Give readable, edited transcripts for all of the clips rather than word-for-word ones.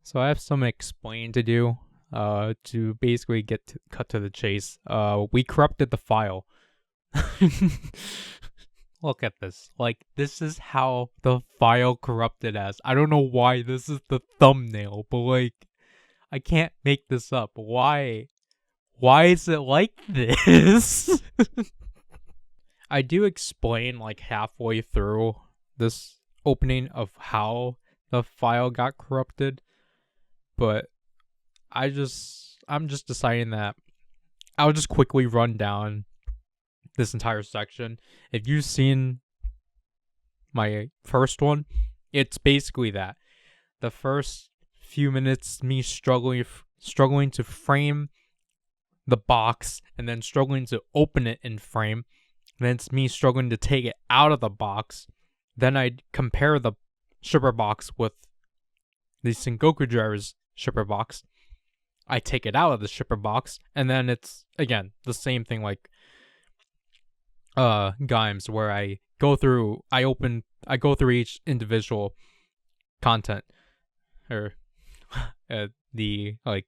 So I have some explaining to do. To basically cut to the chase. We corrupted the file. Look at this. Like, this is how the file corrupted as. I don't know why this is the thumbnail, but like, I can't make this up. Why? Why is it like this? I do explain like halfway through this opening of how the file got corrupted, but I'm just deciding that I'll just quickly run down this entire section. If you've seen my first one, it's basically that. The first few minutes, me struggling to frame the box, and then struggling to open it in frame. Then it's me struggling to take it out of the box. Then I compare the shipper box with the Sengoku driver's shipper box. I take it out of the shipper box, and then it's again the same thing like Gaim's, where I go through each individual content or the like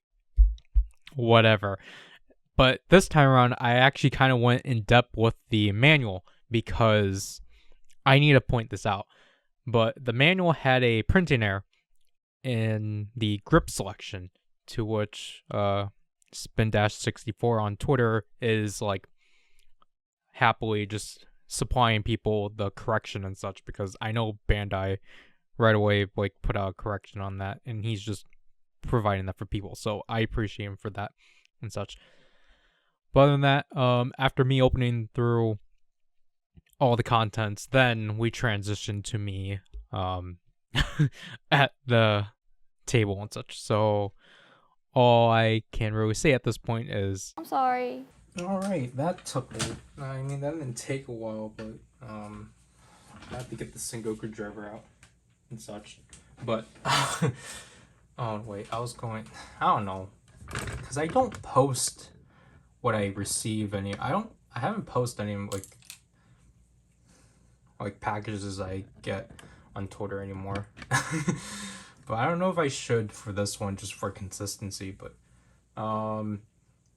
whatever. But this time around, I actually kind of went in depth with the manual because I need to point this out. But the manual had a printing error in the grip selection, to which Spin-64 on Twitter is like happily just supplying people the correction and such, because I know Bandai right away like put out a correction on that, and he's just providing that for people. So I appreciate him for that and such. But other than that, after me opening through all the contents, then we transitioned to me at the table and such. So all I can really say at this point is I'm sorry. Alright, that took me. I mean, that didn't take a while, but I had to get the Sengoku driver out and such. But oh wait, I don't know, because I don't post what I receive I haven't posted any like packages I get on Twitter anymore. But I don't know if I should for this one, just for consistency. But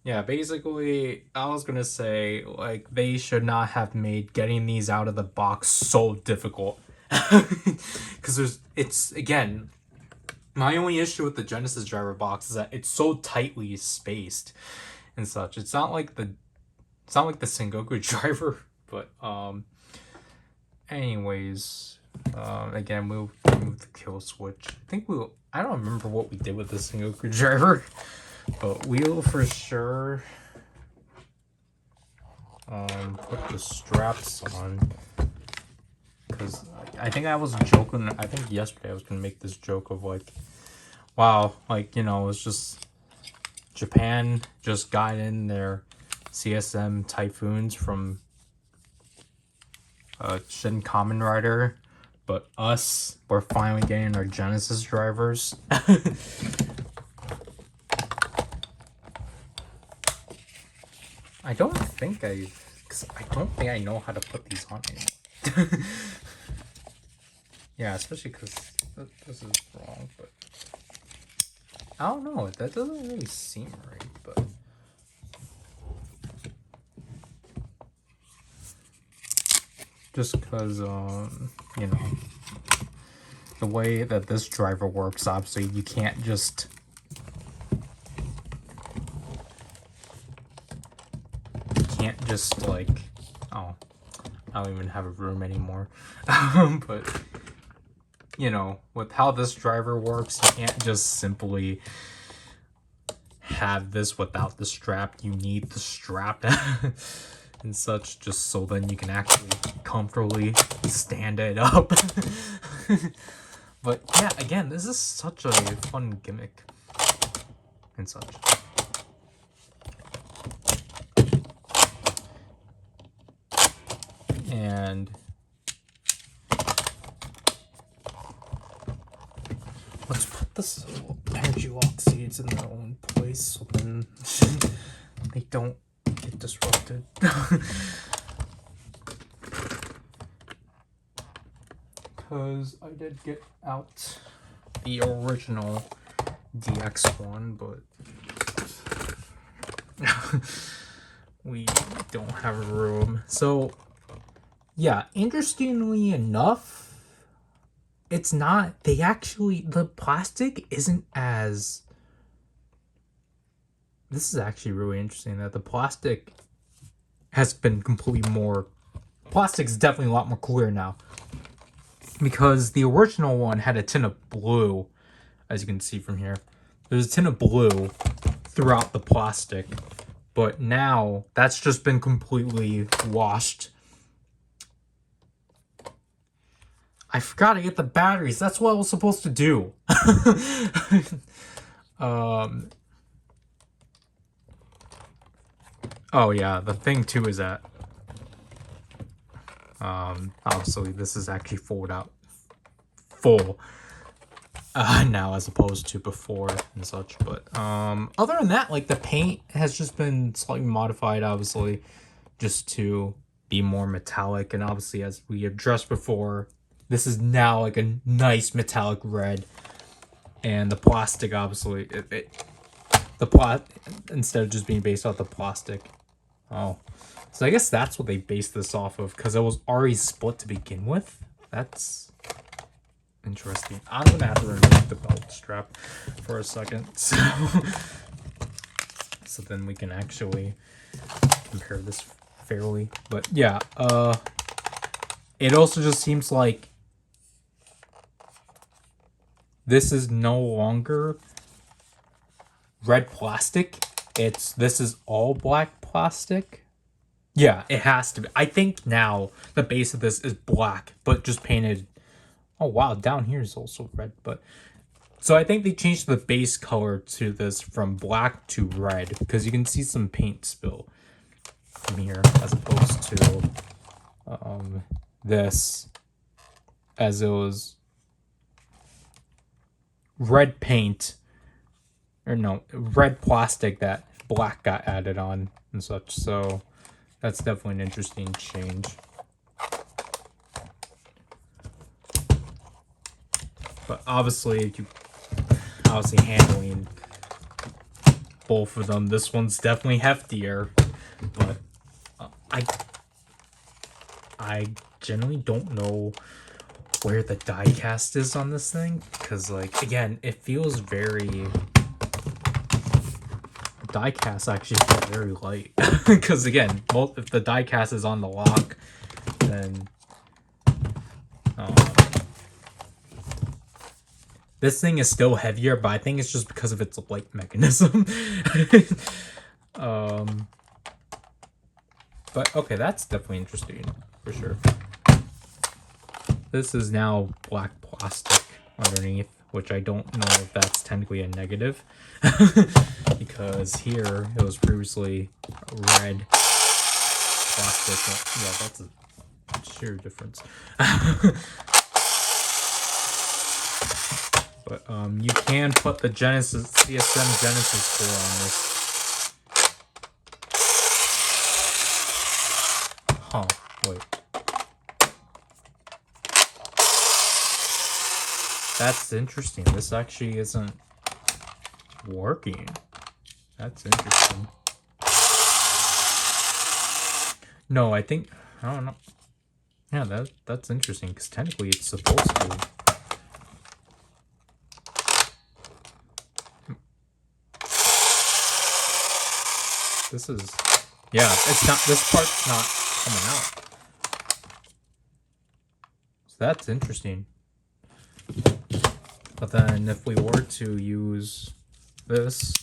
yeah, basically I was gonna say like they should not have made getting these out of the box so difficult. Because it's again, my only issue with the Genesis driver box is that it's so tightly spaced and such. It's not like the Sengoku driver, but anyways, again, we'll remove the kill switch. I don't remember what we did with the Sengoku driver, but we'll for sure put the straps on, because I think I was joking. I think yesterday I was gonna make this joke of like, wow, like, you know, it's just Japan just got in their CSM Typhoons from Shin Kamen Rider, but we're finally getting our Genesis drivers. I don't think I know how to put these on anymore. Yeah, especially because this is wrong, but I don't know, that doesn't really seem right, but just because you know, the way that this driver works, obviously you can't just like, oh, I don't even have a room anymore. But you know, with how this driver works, you can't just simply have this without the strap. You need the strap and such, just so then you can actually comfortably stand it up. But yeah, again, this is such a fun gimmick and such. And let's put this energy lock seeds in their own place so then they don't get disrupted. Because I did get out the original DX1, but we don't have room. So yeah, interestingly enough, it's not, the plastic isn't as, this is actually really interesting that the plastic has been completely more, plastic's definitely a lot more clear now. Because the original one had a tint of blue, as you can see from here. There's a tint of blue throughout the plastic, but now that's just been completely washed. I forgot to get the batteries. That's what I was supposed to do. Oh yeah, the thing too is that obviously this is actually full now as opposed to before and such. But other than that, like the paint has just been slightly modified, obviously, just to be more metallic. And obviously, as we addressed before, this is now like a nice metallic red. And the plastic, obviously, instead of just being based off the plastic. Oh, so I guess that's what they based this off of, because it was already split to begin with. That's interesting. I'm gonna have to remove the belt strap for a second, so then we can actually compare this fairly. But yeah, it also just seems like this is no longer red plastic. This is all black plastic. Yeah, it has to be. I think now the base of this is black, but just painted. Oh wow, down here is also red, but so I think they changed the base color to this from black to red, because you can see some paint spill from here as opposed to this, as it was red paint, or no, red plastic that black got added on and such. So that's definitely an interesting change. But obviously, handling both of them, this one's definitely heftier. But I generally don't know where the die cast is on this thing, because like again, it feels very, die cast actually feels very light. Because again, if the die cast is on the lock, then this thing is still heavier, but I think it's just because of its light mechanism. But okay, that's definitely interesting for sure. This is now black plastic underneath, which I don't know if that's technically a negative, because here it was previously red plastic. Yeah, that's a sheer difference. But you can put the CSM Genesis core on this. Huh, wait. That's interesting. This actually isn't working. That's interesting. No, I don't know. Yeah, that's interesting, because technically it's supposed to. This is, yeah, it's not, this part's not coming out. So that's interesting. But then if we were to use this,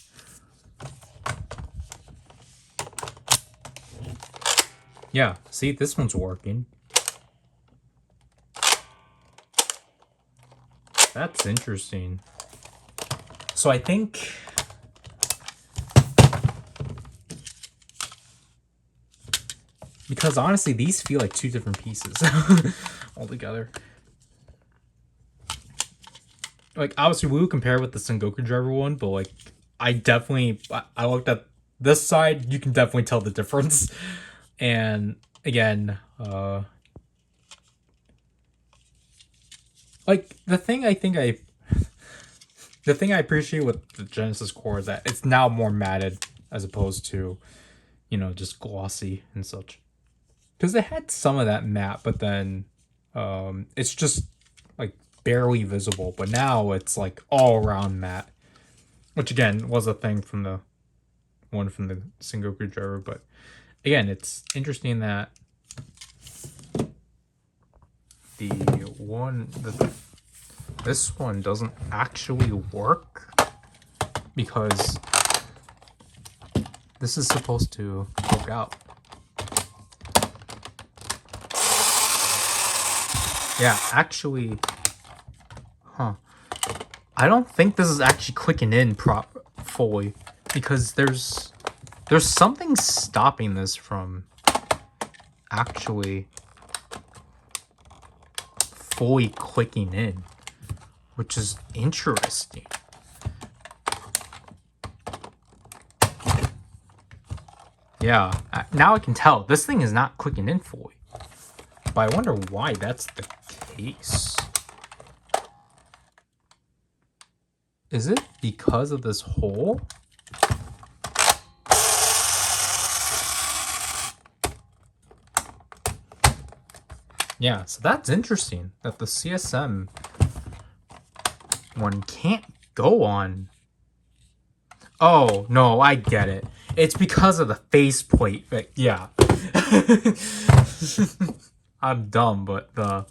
yeah, see, this one's working. That's interesting. So I think because honestly, these feel like two different pieces altogether. Like, obviously, we would compare with the Sengoku driver one, but like, I looked at this side, you can definitely tell the difference. And again, like, the thing I think the thing I appreciate with the Genesis core is that it's now more matted as opposed to, you know, just glossy and such. Because it had some of that matte, but then it's just like barely visible. But now it's like all around matte, which again was a thing from the one from the Sengoku driver. But again, it's interesting that this one doesn't actually work because this is supposed to poke out. Yeah, actually, I don't think this is actually clicking in fully because there's something stopping this from actually fully clicking in, which is interesting. Yeah, now I can tell this thing is not clicking in fully, but I wonder why that's the case. Is it because of this hole? Yeah, so that's interesting that the CSM one can't go on. Oh, no, I get it. It's because of the faceplate. Yeah. I'm dumb, but the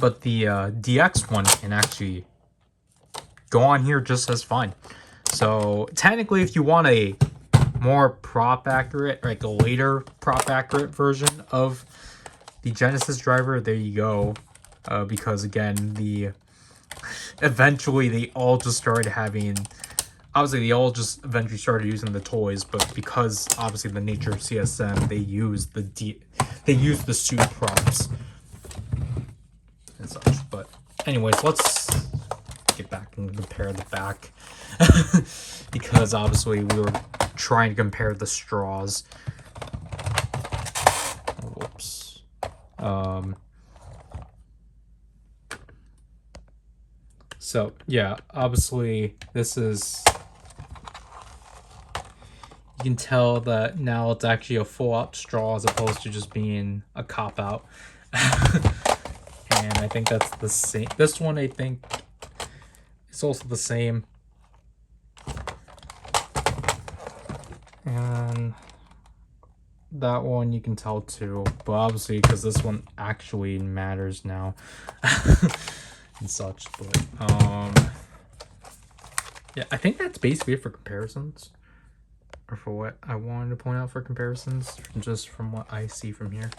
DX one can actually go on here just as fine. So technically, if you want a more prop accurate, like a later prop accurate version of the Genesis driver, there you go. Because again, eventually they all just started having. Obviously, they all just eventually started using the toys, but because obviously the nature of CSM, they use the suit props and such. But anyways, let's get back and compare the back because obviously we were trying to compare the straws. Whoops. So yeah, obviously this is. You can tell that now it's actually a full out straw as opposed to just being a cop out. And I think that's the same. This one I think is also the same. And that one you can tell too, but obviously because this one actually matters now and such. But yeah, I think that's basically it for comparisons. Or for what I wanted to point out for comparisons, just from what I see from here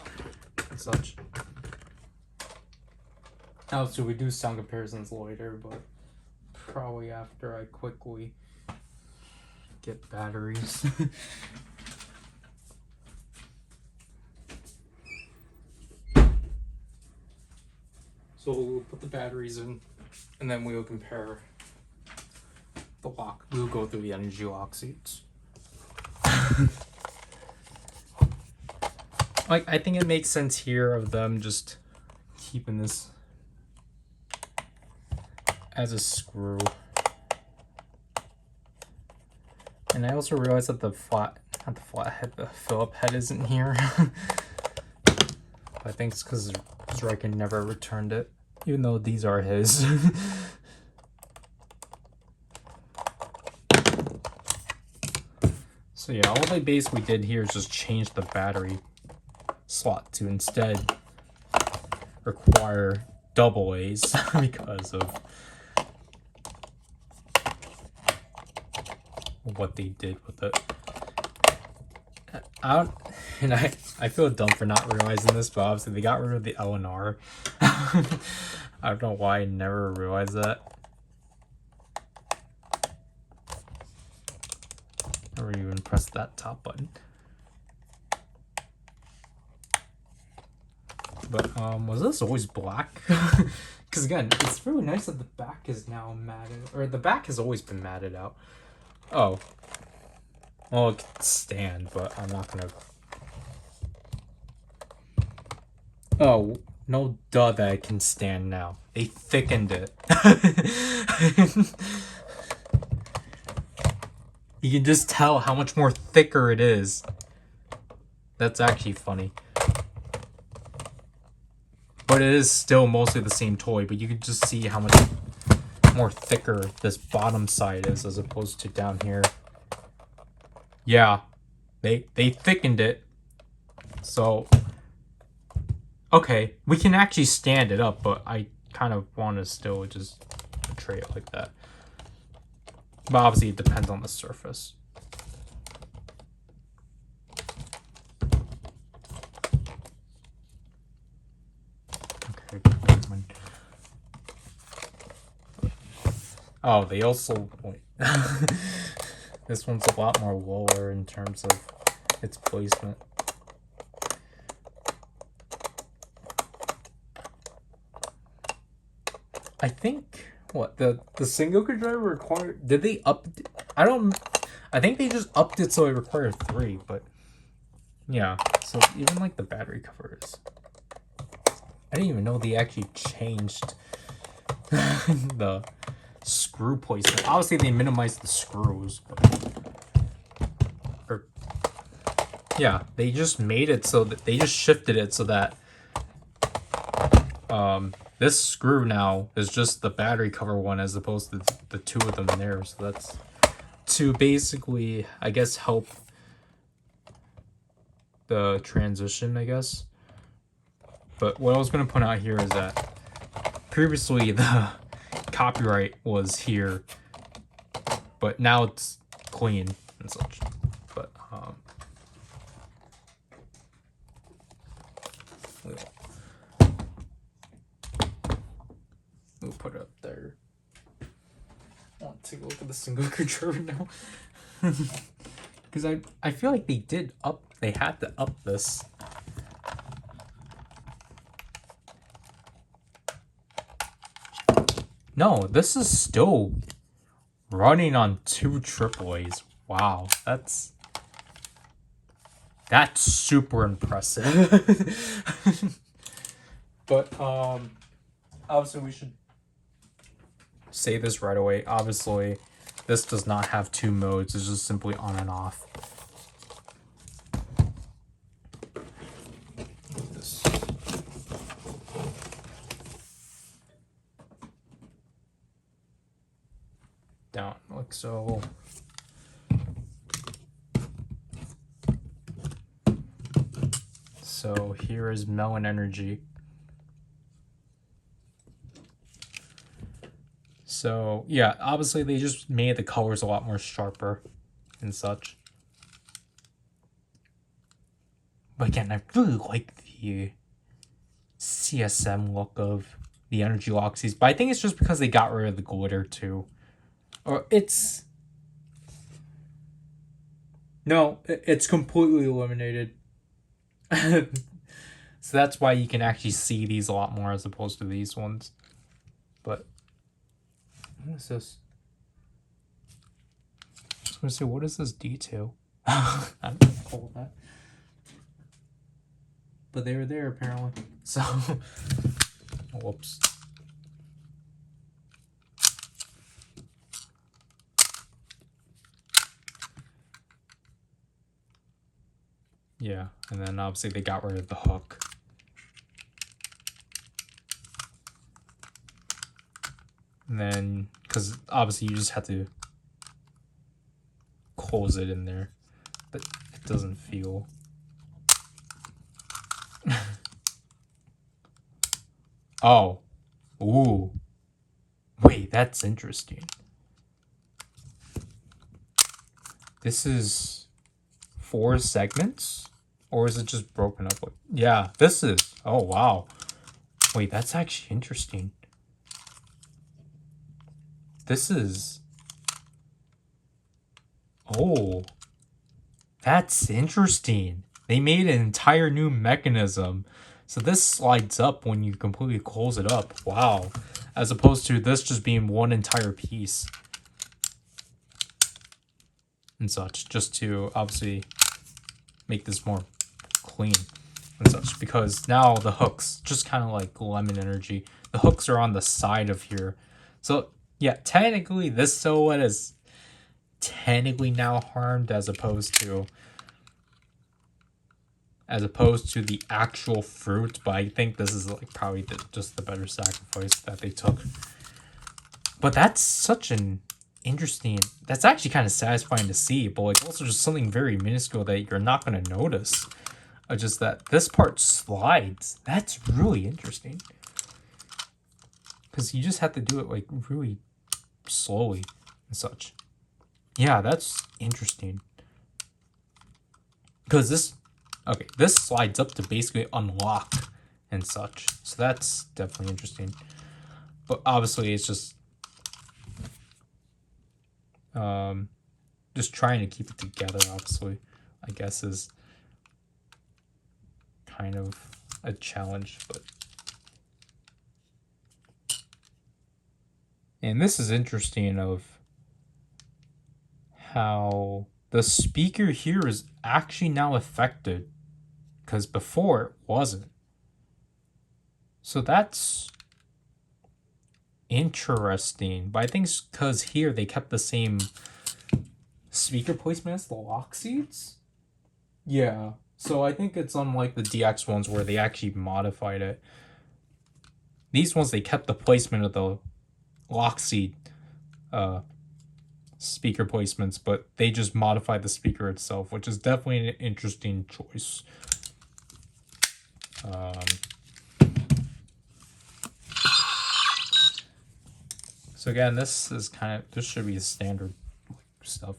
and such. Now, so we do sound comparisons later, but probably after I quickly get batteries. So we'll put the batteries in, and then we'll compare the lock. We'll go through the energy lock seats. Like, I think it makes sense here of them just keeping this as a screw. And I also realized that the Phillip head isn't here. I think it's because Ryder never returned it, even though these are his. So yeah, all they basically did here is just change the battery slot to instead require double A's because of what they did with it. I feel dumb for not realizing this, but obviously they got rid of the L and R. I don't know why I never realized that. Never even pressed that top button. But was this always black? Because again, it's really nice that the back is now matted, or the back has always been matted out. Oh. Well, it can stand, but I'm not gonna. Oh, No duh that it can stand now. They thickened it. You can just tell how much more thicker it is. That's actually funny. But it is still mostly the same toy, but you can just see how much more thicker this bottom side is as opposed to down here. Yeah, they thickened it. So, okay, we can actually stand it up, but I kind of want to still just portray it like that. But obviously it depends on the surface. Okay. Oh, they also... Wait. This one's a lot more lower in terms of its placement. I think... What? The Sengoku driver required... Did they up... I think they just upped it so it required 3, but... Yeah, so even like the battery covers. I didn't even know they actually changed the screw placement. Obviously they minimized the screws, but yeah, they just made it so that they just shifted it so that this screw now is just the battery cover one as opposed to the 2 of them there. So that's to basically, I guess, help the transition, I guess. But what I was going to point out here is that previously the copyright was here, but now it's clean and such. But we'll put it up there. I want to take a look at the Sengoku driver now. Because I feel like they had to up this. No, this is still running on 2 AAAs. Wow, that's super impressive. But obviously we should say this right away. Obviously, this does not have 2 modes. It's just simply on and off. Down like so. So here is Melon Energy. So yeah, obviously they just made the colors a lot more sharper and such. But again, I really like the CSM look of the Energy Loxies, but I think it's just because they got rid of the glitter too. Or it's... No, it's completely eliminated. So that's why you can actually see these a lot more as opposed to these ones. But what is this? I was gonna say, what is this detail? I don't know call that. But they were there apparently. So whoops. Yeah, and then obviously they got rid of the hook. And then, because obviously you just have to close it in there, but it doesn't feel. Oh, ooh, wait, that's interesting. This is 4 segments, or is it just broken up? Yeah, this is. Oh wow, wait, that's actually interesting. This is... Oh, that's interesting. They made an entire new mechanism. So this slides up when you completely close it up. Wow. As opposed to this just being one entire piece. And such. Just to obviously make this more clean. and such, because now the hooks, just kind of like lemon energy, the hooks are on the side of here. So yeah, technically this silhouette is technically now harmed as opposed to the actual fruit, but I think this is like probably just the better sacrifice that they took. But that's such an interesting, that's actually kind of satisfying to see, but like also just something very minuscule that you're not going to notice. Just that this part slides. That's really interesting. Because you just have to do it like really slowly and such. Yeah, that's interesting. Because this slides up to basically unlock and such. So that's definitely interesting. But obviously it's just trying to keep it together, obviously, I guess is kind of a challenge, but and this is interesting of how the speaker here is actually now affected, because before it wasn't. So that's interesting, but I think it's because here they kept the same speaker placement as the lock seats. Yeah, so I think it's unlike the DX ones where they actually modified it. These ones, they kept the placement of the lock seat speaker placements, but they just modified the speaker itself, which is definitely an interesting choice. So again, this should be standard stuff.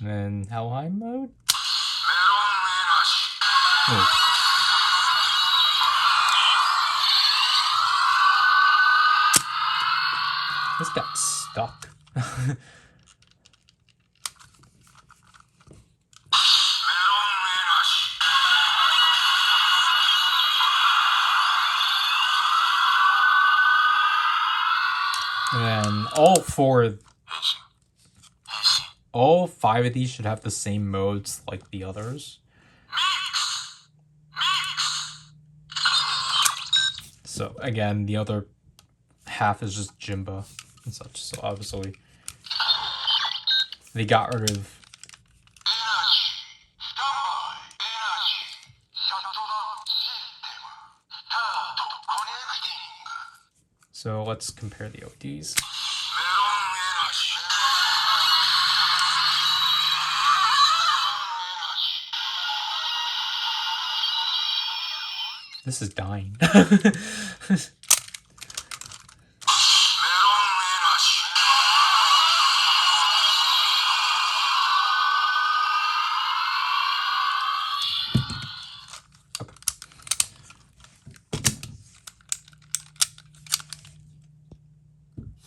And then Helheim mode? Oh. This got stuck. And then all five of these should have the same modes like the others. So again, the other half is just Jimba and such. So obviously they got rid of. So let's compare the ODs. This is dying.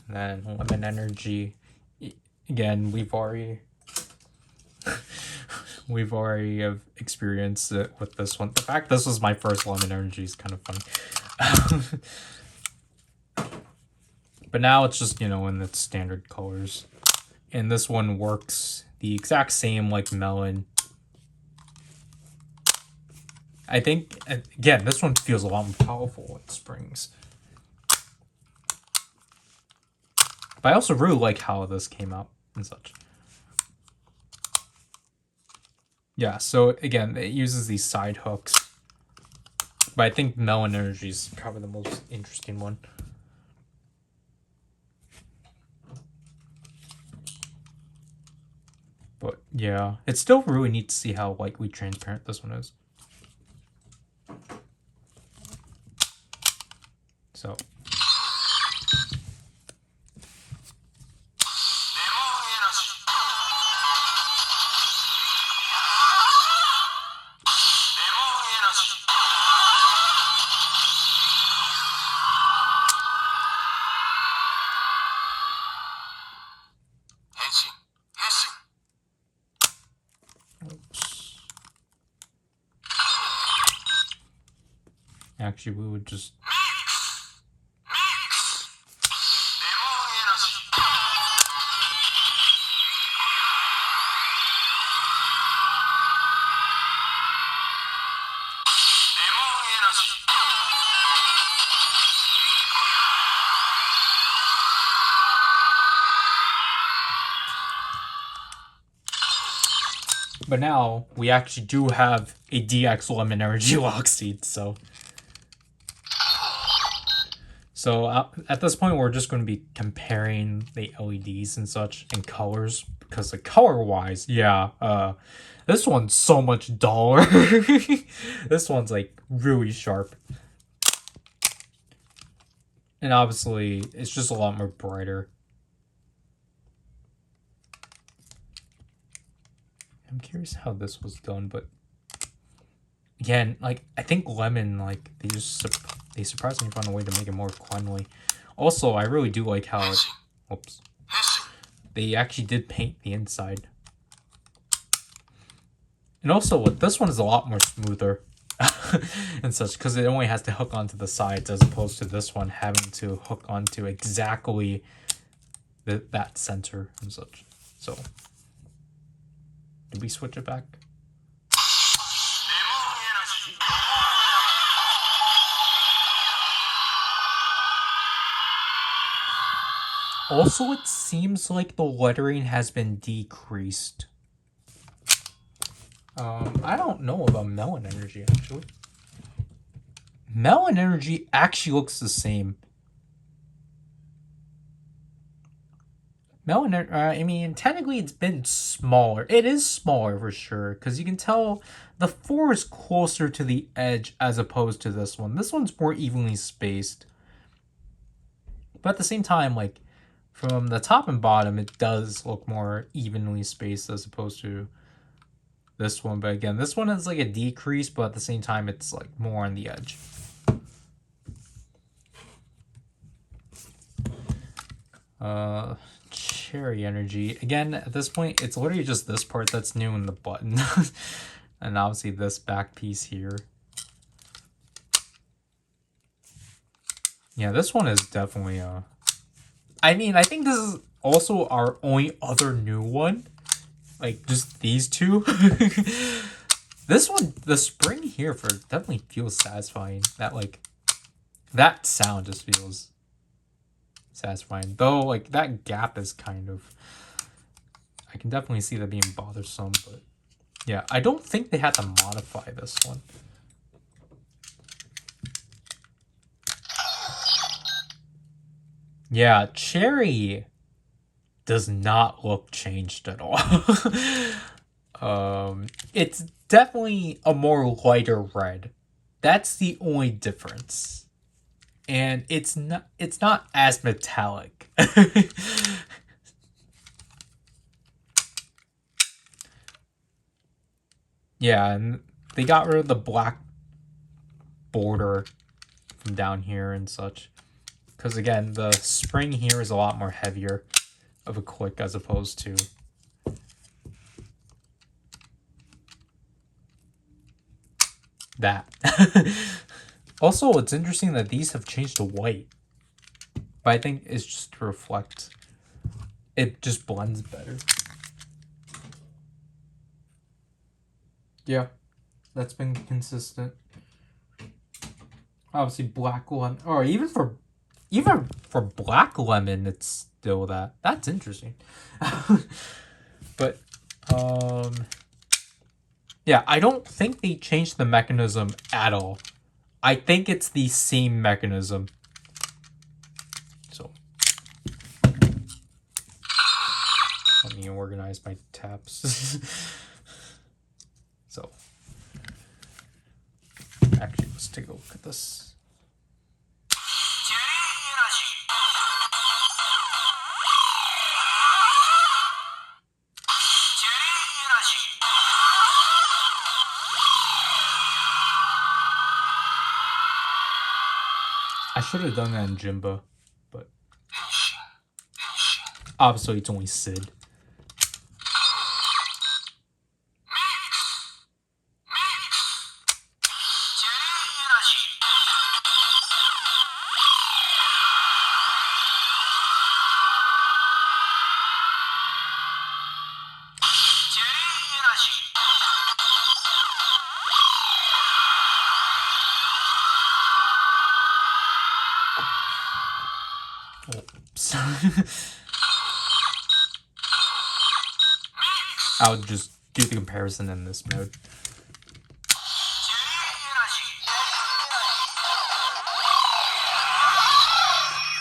And then lemon energy. Again, we've already have experienced it with this one. The fact this was my first lemon energy is kind of funny. But now it's just, in its standard colors. And this one works the exact same like melon. I think, again, this one feels a lot more powerful with springs. But I also really like how this came out and such. Yeah, so again, it uses these side hooks. But I think melon energy is probably the most interesting one. But yeah, it's still really neat to see how lightly transparent this one is. So. Actually, we would just... But now, we actually do have a DX Lemon Energy Lock Seed, so... So at this point, we're just going to be comparing the LEDs and such and colors, because like color-wise, yeah, this one's so much duller. This one's like really sharp. And obviously, it's just a lot more brighter. I'm curious how this was done, but again, like I think lemon, like they surprisingly found a way to make it more cleanly. Also, I really do like how oops, they actually did paint the inside. And also, this one is a lot more smoother and such, because it only has to hook onto the sides, as opposed to this one having to hook onto exactly that center and such. So, did we switch it back? Also, it seems like the lettering has been decreased. I don't know about Melon Energy, actually. Melon Energy actually looks the same. Melon, I mean, technically it's been smaller. It is smaller for sure, because you can tell the 4 is closer to the edge as opposed to this one. This one's more evenly spaced. But at the same time, like, from the top and bottom, it does look more evenly spaced as opposed to this one. But again, this one is like a decrease, but at the same time, it's like more on the edge. Cherry Energy. Again, at this point, it's literally just this part that's new in the button. And obviously this back piece here. Yeah, this one is definitely I mean, I think this is also our only other new one. Like, just these two. This one, the spring here for definitely feels satisfying. That, like, that sound just feels satisfying. Though, like, that gap is kind of... I can definitely see that being bothersome, but... Yeah, I don't think they had to modify this one. Yeah, Cherry does not look changed at all. It's definitely a more lighter red. That's the only difference. And it's not as metallic. Yeah, and they got rid of the black border from down here and such. Because again, the spring here is a lot more heavier of a click as opposed to that. Also, it's interesting that these have changed to white. But I think it's just to reflect. It just blends better. Yeah, that's been consistent. Obviously, black lemon, or even for black lemon, it's still that. That's interesting. But yeah, I don't think they changed the mechanism at all. I think it's the same mechanism. So let me organize my tabs. So actually, let's take a look at this. I should have done that in Jimba, but obviously it's only Sid. chips. I'll just do the comparison in this mode.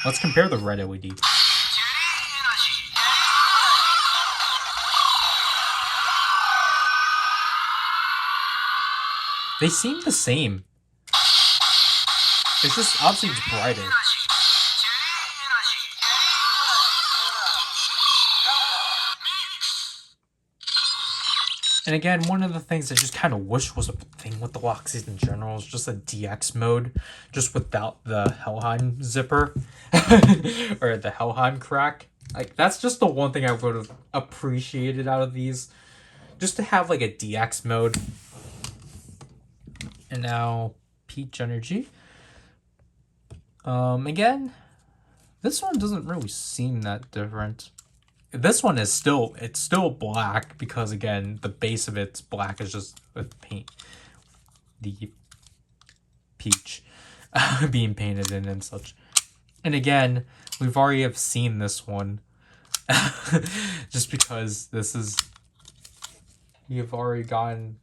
Let's compare the red LED. They seem the same. It's just obviously it's brighter. And again, one of the things I just kind of wish was a thing with the Loxies in general is just a DX mode, just without the Helheim zipper or the Helheim crack. Like, that's just the one thing I would have appreciated out of these, just to have like a DX mode. And now Peach Energy. Again, this one doesn't really seem that different. This one is still black because again the base of it's black, is just with paint, the peach being painted in and such. And again, we've already have seen this one just because this is, you've already gotten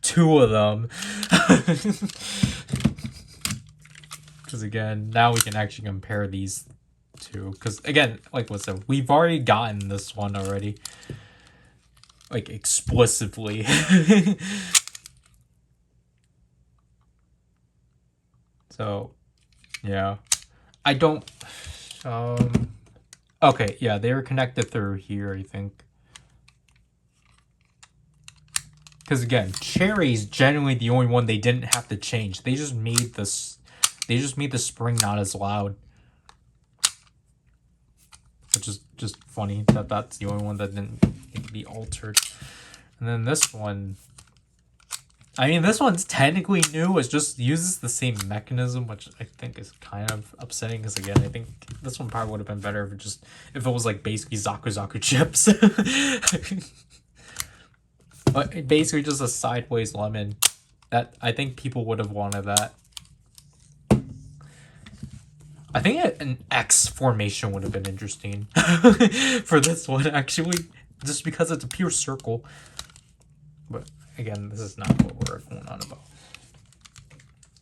2 of them. Because again, now we can actually compare these two. Because again, like what's up, we've already gotten this one already, like explicitly. So, yeah, I don't. Okay, yeah, they were connected through here, I think. Because again, Cherry's generally the only one they didn't have to change. They just made this. They just made the spring not as loud. Which is just funny that that's the only one that didn't need to be altered. And then this one, I mean, this one's technically new. It just uses the same mechanism, which I think is kind of upsetting. Because again, I think this one probably would have been better if it was like basically Zaku chips. But basically just a sideways lemon. That I think people would have wanted that. I think an X formation would have been interesting for this one, actually, just because it's a pure circle. But again, this is not what we're going on about.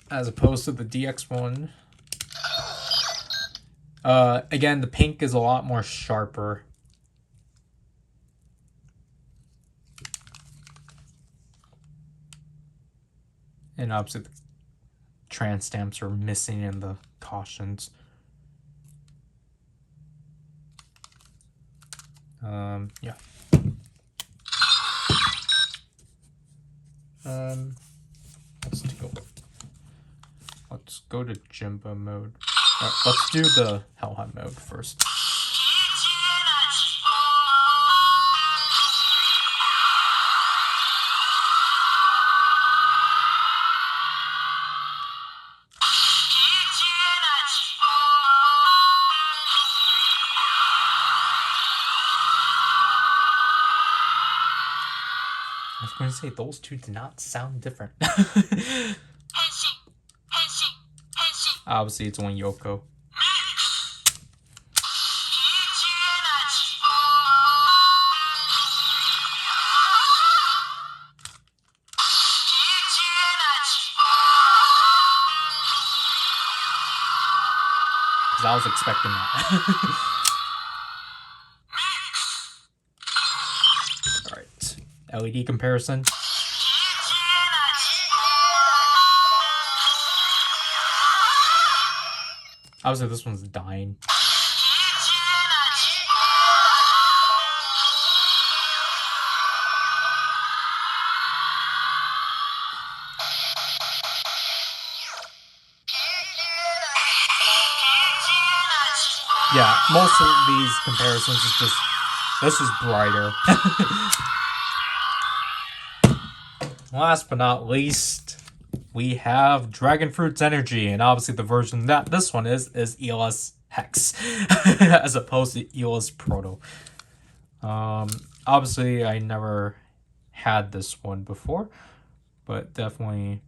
As opposed to the DX one. Again, the pink is a lot more sharper. And obviously the trans stamps are missing in the cautions. Yeah. Let's go to Jimbo mode. Let's do the Helheim mode first. I was going to say, those two did not sound different. Obviously, it's only Yoko. Because I was expecting that. Alright. LED comparison. Obviously, this one's dying. Yeah, most of these comparisons is just, this is brighter. Last but not least, we have Dragon Fruit's Energy, and obviously the version that this one is ELS Hex, as opposed to ELS Proto. Obviously I never had this one before, but definitely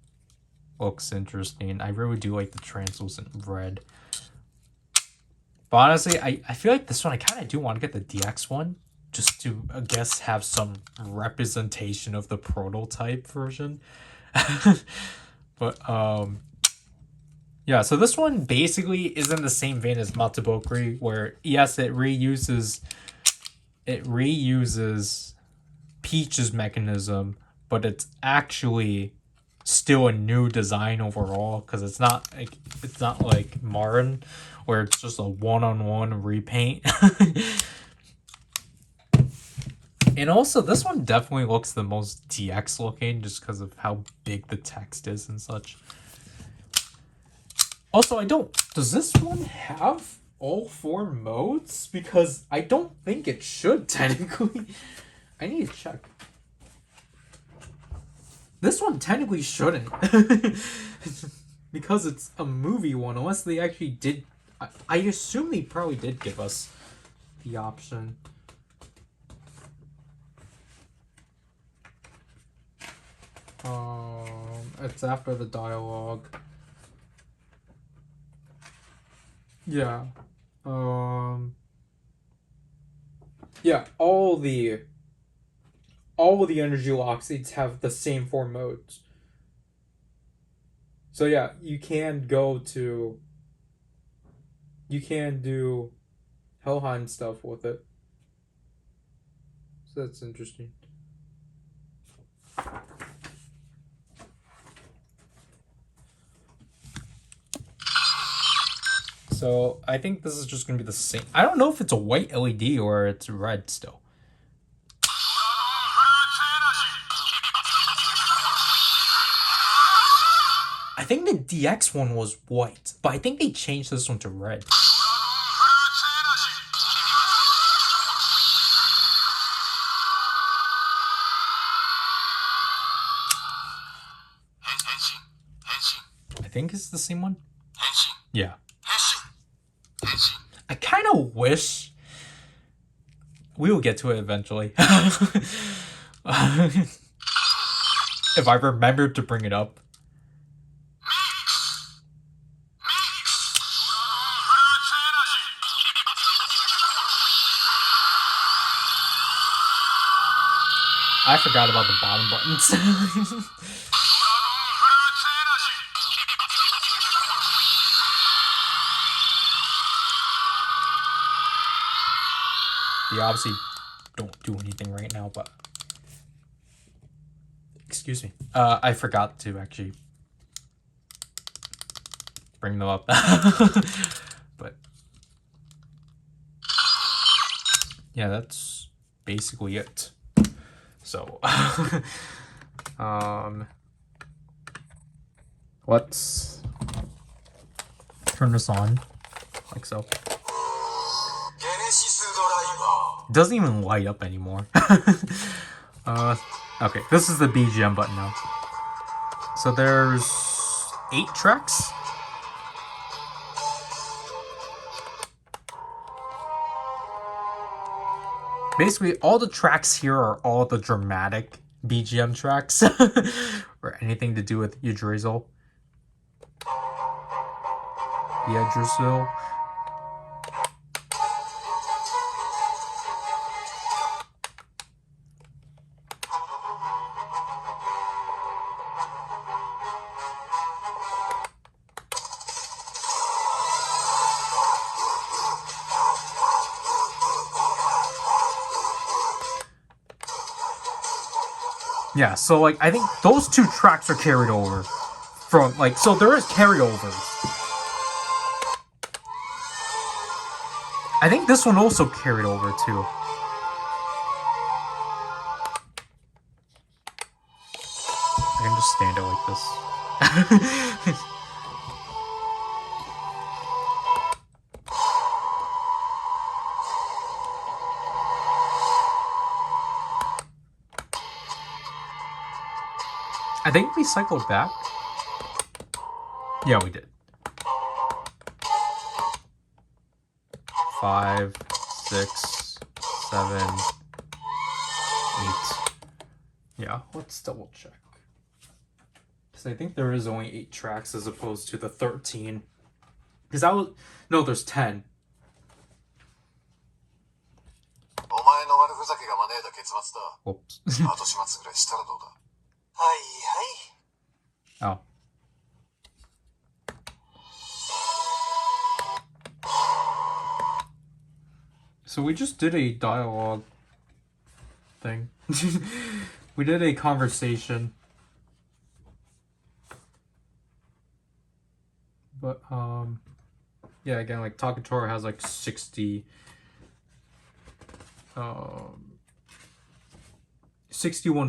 looks interesting. I really do like the translucent red. But honestly, I feel like this one, I kind of do want to get the DX one. Just to, I guess, have some representation of the prototype version. But, yeah, so this one basically is in the same vein as Matsubokuri, where, yes, it reuses Peach's mechanism, but it's actually still a new design overall, because it's not like Marin, where it's just a one-on-one repaint. And also, this one definitely looks the most DX looking, just because of how big the text is and such. Also, does this one have all 4 modes? Because I don't think it should, technically. I need to check. This one technically shouldn't. Because it's a movie one, unless they actually did. I assume they probably did give us the option. It's after the dialogue. Yeah. Yeah, all the energy lock-seeds have the same 4 modes. So yeah, you can do Helheim stuff with it. So that's interesting. So I think this is just gonna be the same. I don't know if it's a white LED or it's red still. I think the DX one was white, but I think they changed this one to red. I think it's the same one. Yeah. I kind of wish we will get to it eventually. If I remember to bring it up. I forgot about the bottom buttons. They obviously don't do anything right now, but excuse me. I forgot to actually bring them up. But yeah, that's basically it. So let's turn this on like so. It doesn't even light up anymore. Okay, this is the BGM button now. So there's 8 tracks. Basically, all the tracks here are all the dramatic BGM tracks. Or anything to do with Yggdrasil. Yggdrasil. Yeah, so like I think those 2 tracks are carried over from like, so there is carryovers. I think this one also carried over too. I can just stand it like this. I think we cycled back. Yeah, we did. 5, 6, 7, 8. Yeah, let's double check. Because I think there is only 8 tracks as opposed to the 13. Because there's 10. Whoops. 後始末ぐらいしたらどうだ。はいはい。 Oh. So we just did a dialogue thing. We did a conversation. But yeah, again, like Takatora has like 61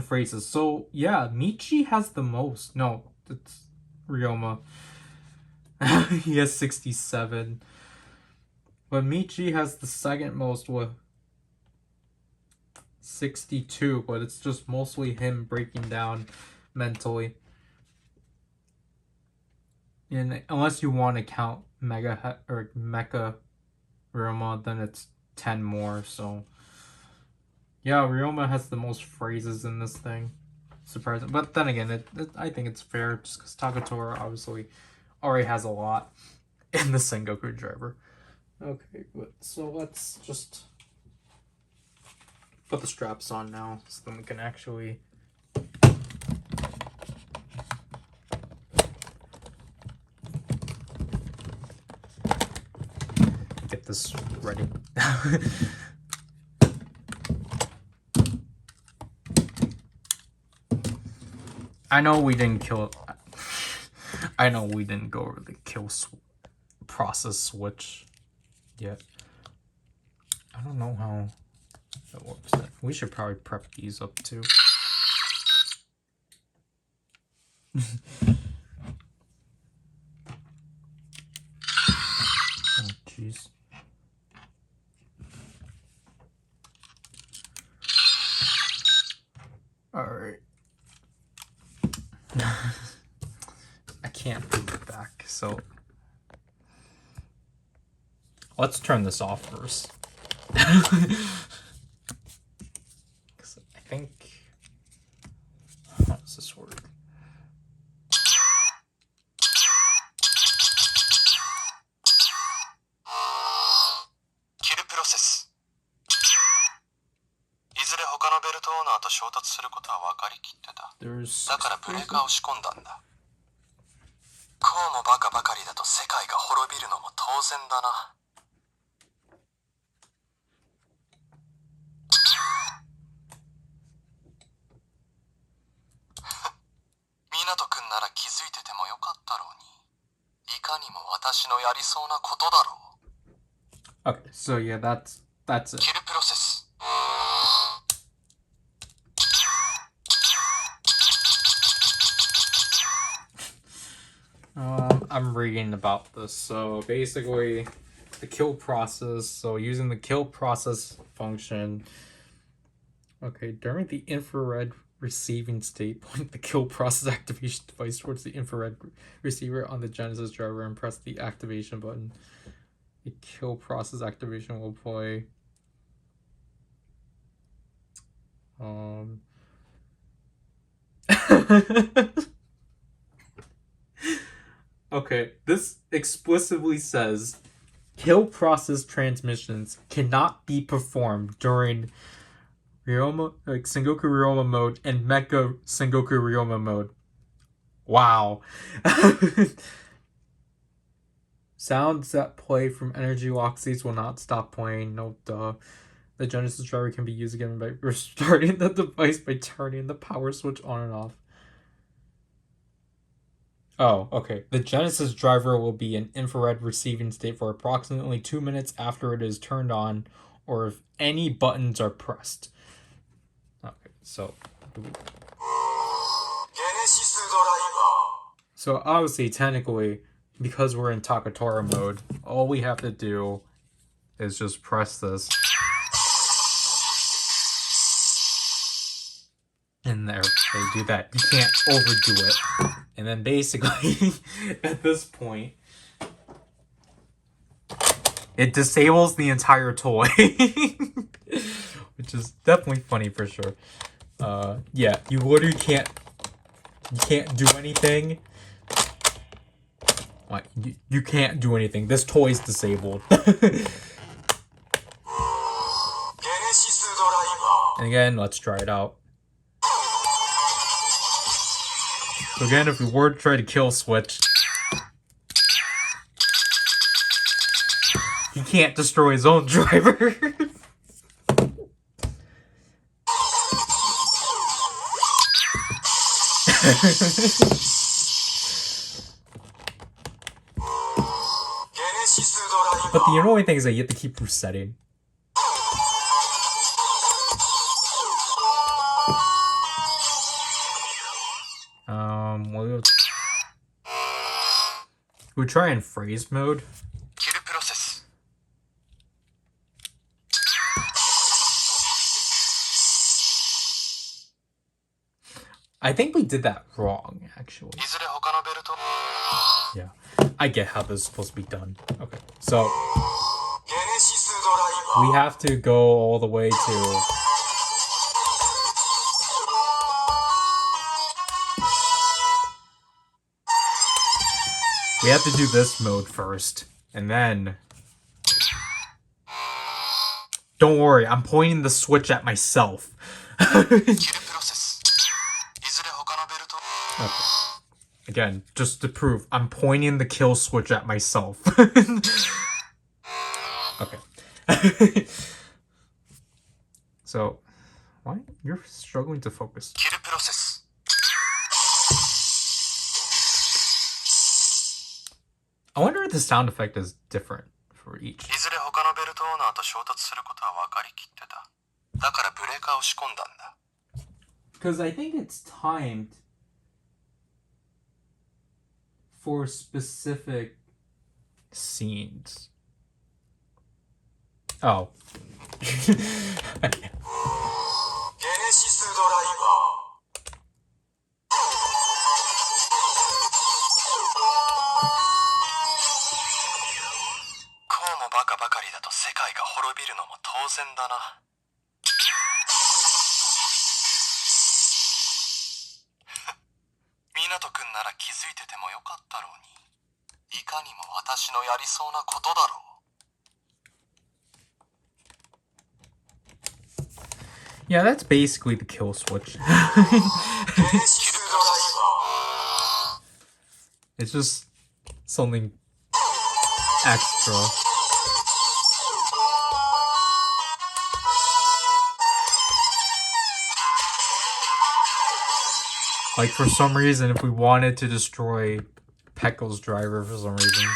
phrases. So yeah, Michi has the most. No, it's Ryoma. He has 67. But Michi has the second most with 62, but it's just mostly him breaking down mentally. And unless you want to count Mecha Ryoma, then it's 10 more. So yeah, Ryoma has the most phrases in this thing. Surprising, but then again, I think it's fair just because Takatora obviously already has a lot in the Sengoku driver. Okay, so let's just put the straps on now so then we can actually get this ready. I know we didn't kill it. I know we didn't go over the kill process switch yet. I don't know how that works. We should probably prep these up too. Oh, jeez. Alright. I can't put it back, so let's turn this off first. Because I think, how does this work? Kill process. いずれ他のベルトオーナーと衝突することは分かりきってた。だからブレーカーを仕込んだんだ。こうもバカばかりだと世界が滅びるのも当然だな。湊くんなら気づいててもよかったろうに。いかにも私のやりそうなことだろう。Okay, so yeah, that's it. Kill process. I'm reading about this. So basically, the kill process. So using the kill process function. Okay, during the infrared receiving state, point the kill process activation device towards the infrared receiver on the Genesis driver and press the activation button. The kill process activation will play. Okay, this explicitly says kill process transmissions cannot be performed during Ryoma, like Sengoku Ryoma mode and Mecha Sengoku Ryoma mode. Wow. Sounds that play from energy lock states will not stop playing. No duh. The Genesis driver can be used again by restarting the device by turning the power switch on and off. Oh, okay. The Genesis driver will be in infrared receiving state for approximately 2 minutes after it is turned on or if any buttons are pressed. Okay, so obviously, technically, because we're in Takatora mode, all we have to do is just press this. And there, they do that. You can't overdo it. And then basically, at this point, it disables the entire toy. Which is definitely funny for sure. Yeah, you literally can't do anything. Like, you can't do anything. This toy's disabled. And again, let's try it out. So again, if we were to try to kill switch, he can't destroy his own driver. But the annoying thing is that you have to keep resetting. We'll try in phrase mode. I think we did that wrong, actually. Yeah, I get how this is supposed to be done. Okay, so we have to go all the way to... We have to do this mode first, and then... Don't worry, I'm pointing the switch at myself. Okay. Again, just to prove, I'm pointing the kill switch at myself. Okay. So, why? You're struggling to focus. I wonder if the sound effect is different for each. Because I think it's timed for specific scenes. Oh. Yeah, that's basically the kill switch. It's just something extra. Like, for some reason, if we wanted to destroy Pekko's driver for some reason.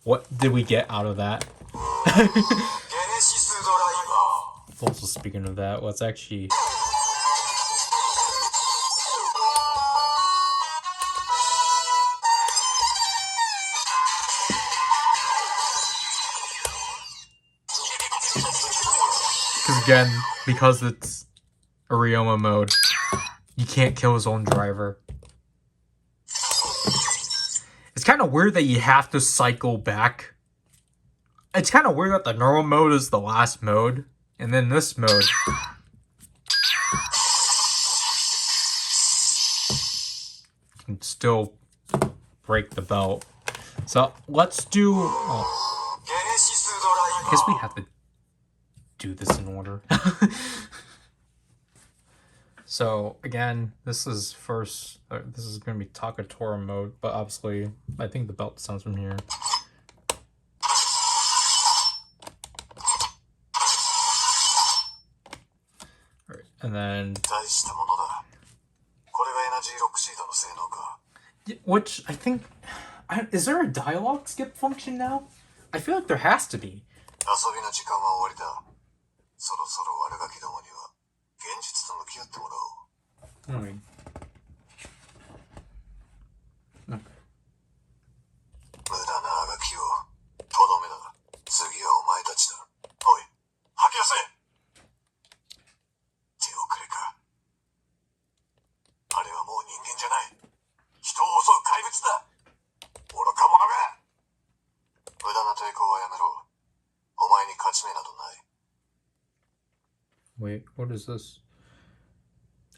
What did we get out of that? Also, speaking of that, let's actually... Because again, because it's a Ryoma mode, you can't kill his own driver. It's kind of weird that you have to cycle back. It's kind of weird that the normal mode is the last mode, and then this mode... can still break the belt. So, let's do... Oh. I guess we have to do this in order. So again, this is first. This is going to be Takatora mode, but obviously, I think the belt sounds from here. All right, and then which I think is there a dialogue skip function now? I feel like there has to be. Okay. Wait, what is this?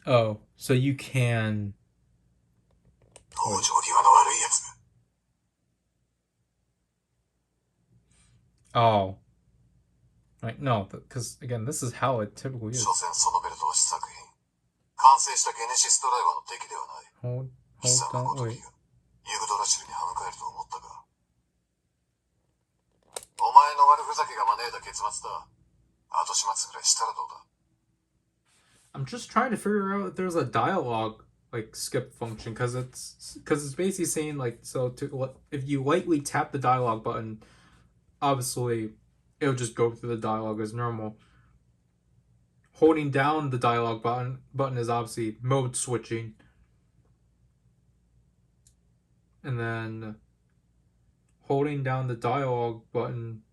Oh, so you can... Oh, Like, no, because again, this is how it typically is. 所詮そのベルトは試作品。完成したゲネシスドライバーの敵ではない。 Hold 貴様 on, ごとき wait. がユグドラシルに歯向かえると思ったか。お前の悪ふざけが招いた結末だ。後始末ぐらいしたらどうだ。 I'm just trying to figure out if there's a dialogue like skip function because it's basically saying like, so to if you lightly tap the dialogue button, obviously it'll just go through the dialogue as normal. Holding down the dialogue button is obviously mode switching, and then holding down the dialogue button.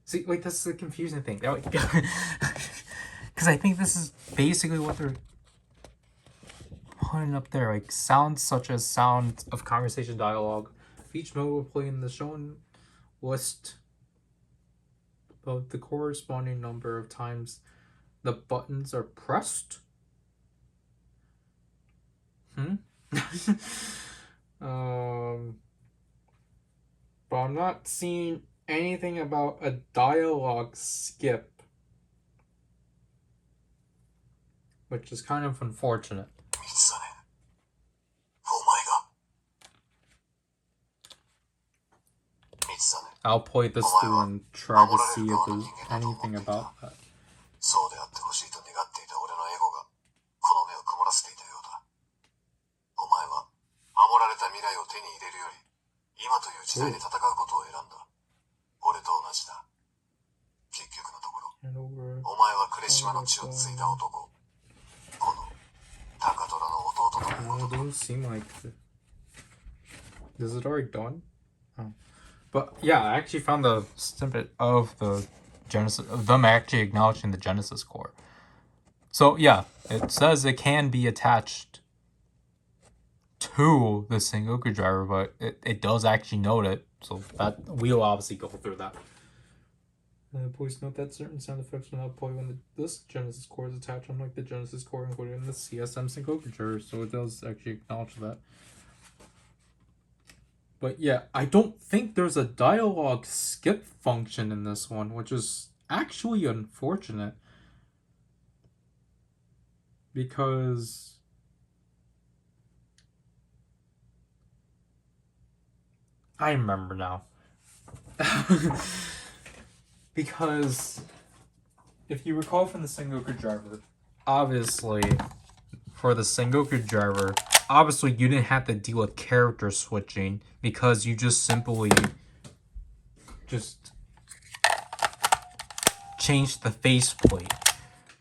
See, wait, that's the confusing thing. Because I think this is basically what they're putting up there, like sounds such as sound of conversation dialogue. Each mode will play in the shown list of the corresponding number of times the buttons are pressed. But I'm not seeing anything about a dialogue skip, which is kind of unfortunate. I'll play this through and try to see if there's anything about that. そうであってほしいと願っていた俺のエゴがこの目を曇らせていたようだ。お前は守られた未来を手に入れるより今という時代で戦うことを選んだ。俺と同じだ。結局のところ、お前は呉島の血を継いだ男。この高虎の弟ということだ。 It doesn't seem like it. Is it already done? Oh. But yeah, I actually found the snippet of the Genesis, of them actually acknowledging the Genesis core. So yeah, it says it can be attached to the Sengoku driver, but it does actually note it. So that we'll obviously go through that. Please note that certain sound effects will not play when this Genesis core is attached, unlike the Genesis core included in the CSM Sengoku driver. So it does actually acknowledge that. But yeah, I don't think there's a dialogue skip function in this one, which is actually unfortunate. Because I remember now. Because if you recall from the Sengoku driver, obviously for the Sengoku driver, obviously you didn't have to deal with character switching because you just simply changed the faceplate.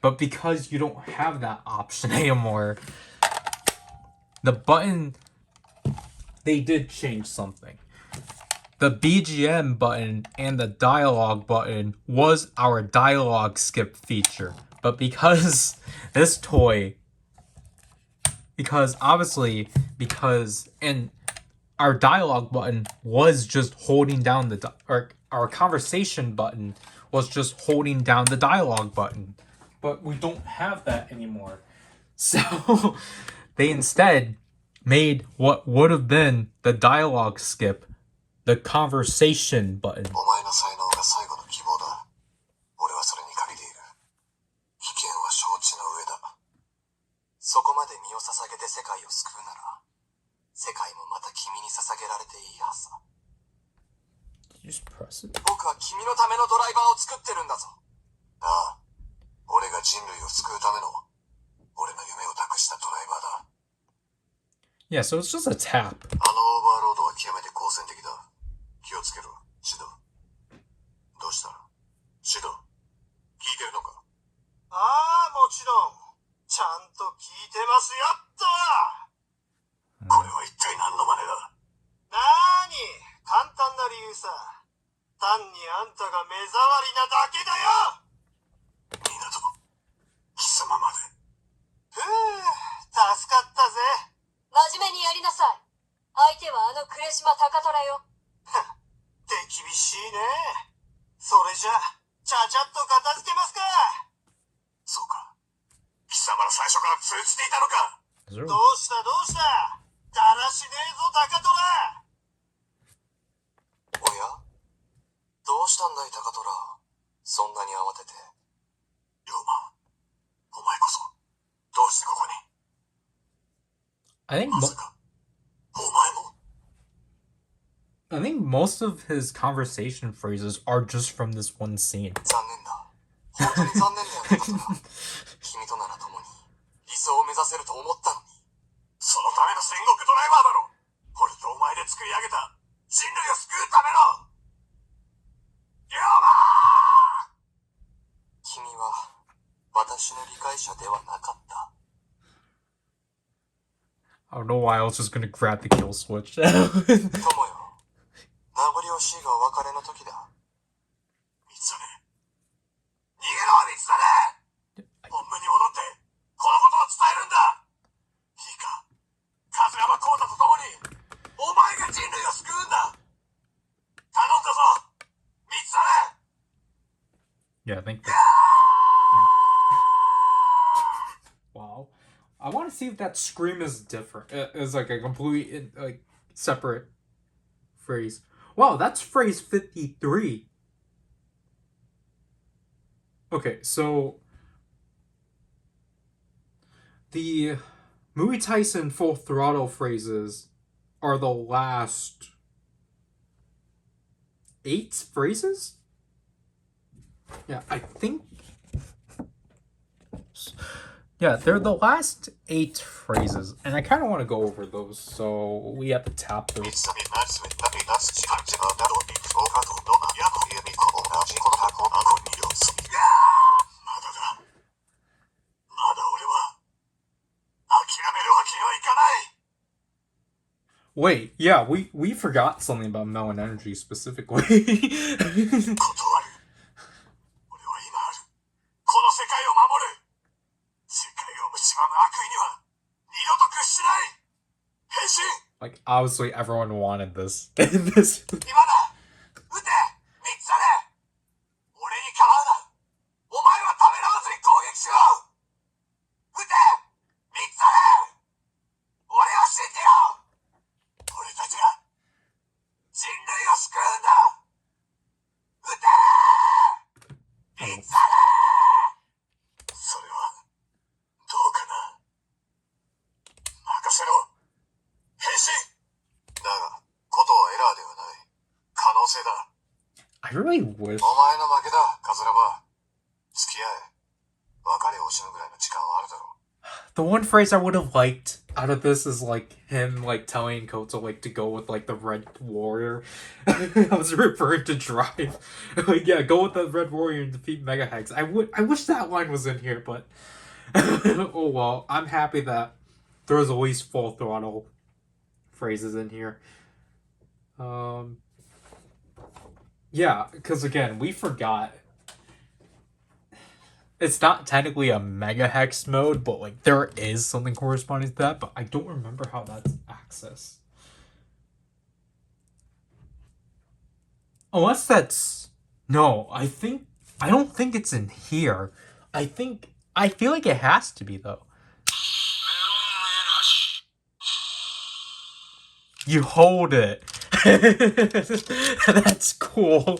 But because you don't have that option anymore, the button, they did change something. The BGM button and the dialogue button was our dialogue skip feature. But because this toy, and our dialogue button was just holding down our conversation button was just holding down the dialogue button. But we don't have that anymore. So they instead made what would have been the dialogue skip the conversation button. お前の才能が最後の希望だ。俺はそれにかけている。危険は承知の上だ。そこまで身を捧げて世界を救うなら、世界もまた君に捧げられていいはずだ。Did you just press it? 僕は君のためのドライバーを作ってるんだぞ。ああ、俺が人類を救うための、俺の夢を託したドライバーだ。Yeah, so it's just a tap. あのオーバーロードは極めて好戦的だ。気をつけろ、シド。どうしたシド、聞いてるのか？ああ、もちろん。ちゃんと聞いてますよっと。これは一体何の真似だ？なーに、簡単な理由さ。単にあんたが目障りなだけだよ。港、貴様まで。ふぅ、助かったぜ。真面目にやりなさい。相手はあの呉島高虎よ。手厳しいね。それじゃ、ちゃちゃっと片付けますか。そうか。貴様ら最初から通じていたのか。どうしたどうした。だらしねえぞ高虎。おや、どうしたんだい高虎。I think まさか、お前も I think most of his conversation phrases are just from this one scene. 残念だ。本当に残念だよ、タカトラ。君となら共に理想を目指せると思ったのに。そのための戦国ドライバーだろ。俺とお前で作り上げた人類を救うための龍馬。君は私の理解者ではなかった。 I don't know why I was just gonna grab the kill switch. 友よ、名残惜しいがお別れの時だ。三つね、逃げろ三つね。本部に戻ってこのことを伝えるんだ。いいか、風山浩太と共にお前が人類を救うんだ。頼んだぞ三つね。 Yeah, I think that. Wow. I want to see if that scream is different. It's like a complete, like, separate phrase. Wow, that's phrase 53. Okay, so the Muay Tyson Full Throttle phrases are the last 8 phrases? Yeah, I think. Yeah, they're the last 8 phrases, and I kind of want to go over those, so we have to tap those. Wait, yeah, we forgot something about Melon Energy specifically. 断る。俺は今ある。この世界を守る。世界を蝕む悪意には二度と屈しない。変身。 Like, obviously everyone wanted this. In this. 今だ。撃て。三つね。俺に構うな。お前はためらわずに攻撃しろ。撃て。三つね。俺を信じろ。俺たちが人類を救うんだ。撃て。三つね。それはどうかな。任せろ。変身。だが、ことはエラーではない。可能性だ。 I really wish. お前の負けだ、カズラバ。付き合え。別れを惜しむぐらいの時間はあるだろう。 The one phrase I would have liked out of this is like him like telling Koto like to go with like the Red Warrior. I was referring to Drive. Like, yeah, go with the Red Warrior and defeat Mega Hex. I wish that line was in here, but oh well. I'm happy that there's at least Full Throttle phrases in here. Yeah, because again, we forgot. It's not technically a Mega Hex mode, but like there is something corresponding to that, but I don't remember how that's accessed. Unless that's... No, I don't think it's in here. I feel like it has to be though. You hold it. That's cool.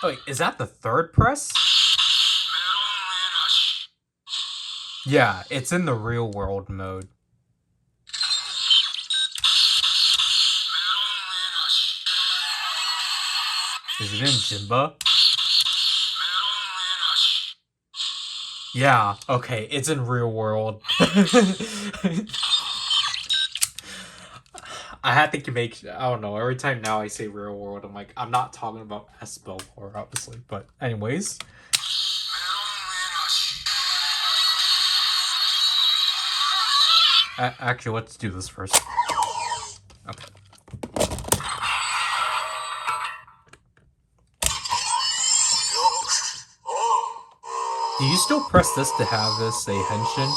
Wait, is that the third press? Yeah, it's in the real world mode. Is it in Jimba? Yeah, okay, it's in real world. I had to make, I don't know, every time now I say real world, I'm like, I'm not talking about Espel War, obviously, but anyways. Actually, let's do this first. Okay. Do you still press this to have this say henshin?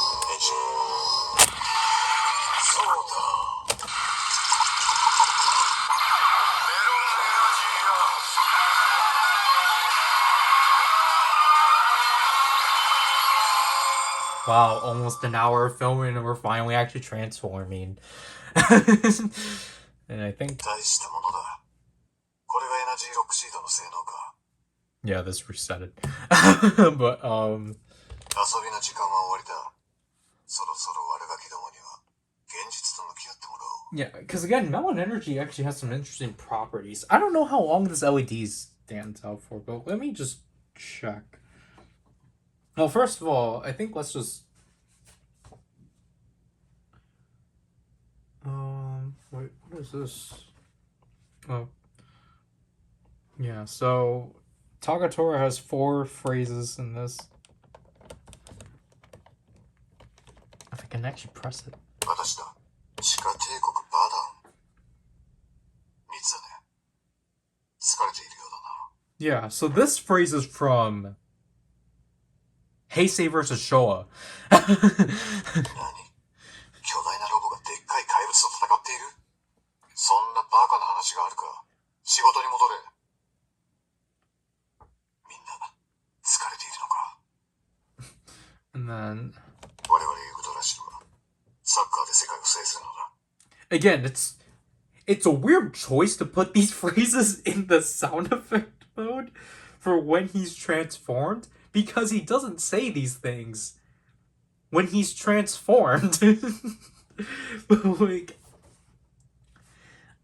Wow, almost an hour of filming and we're finally actually transforming. And I think... 大したものだ。これがエナジーロックシードの性能か。Yeah, this reset it. But 遊びの時間は終わりだ。そろそろ悪ガキどもには現実と向き合ってもらおう。 yeah, because again, melon energy actually has some interesting properties. I don't know how long this LED stands out for, but let me just check. Well, first of all, I think let's just wait, what is this? Oh, yeah. So Tagatora has 4 phrases in this. If I can actually press it. 私だ。地下帝国バダン。水だね。疲れているようだな。 Yeah, so this phrase is from Heisei versus Showa. 何？巨大なロボがでっかい怪物と戦っている？そんなバカな話があるか。仕事に戻れ。みんな疲れているのか。 And then 我々ユグドラシルはサッカーで世界を制するのだ。 again, it's a weird choice to put these phrases in the sound effect mode for when he's transformed, because he doesn't say these things when he's transformed. But like,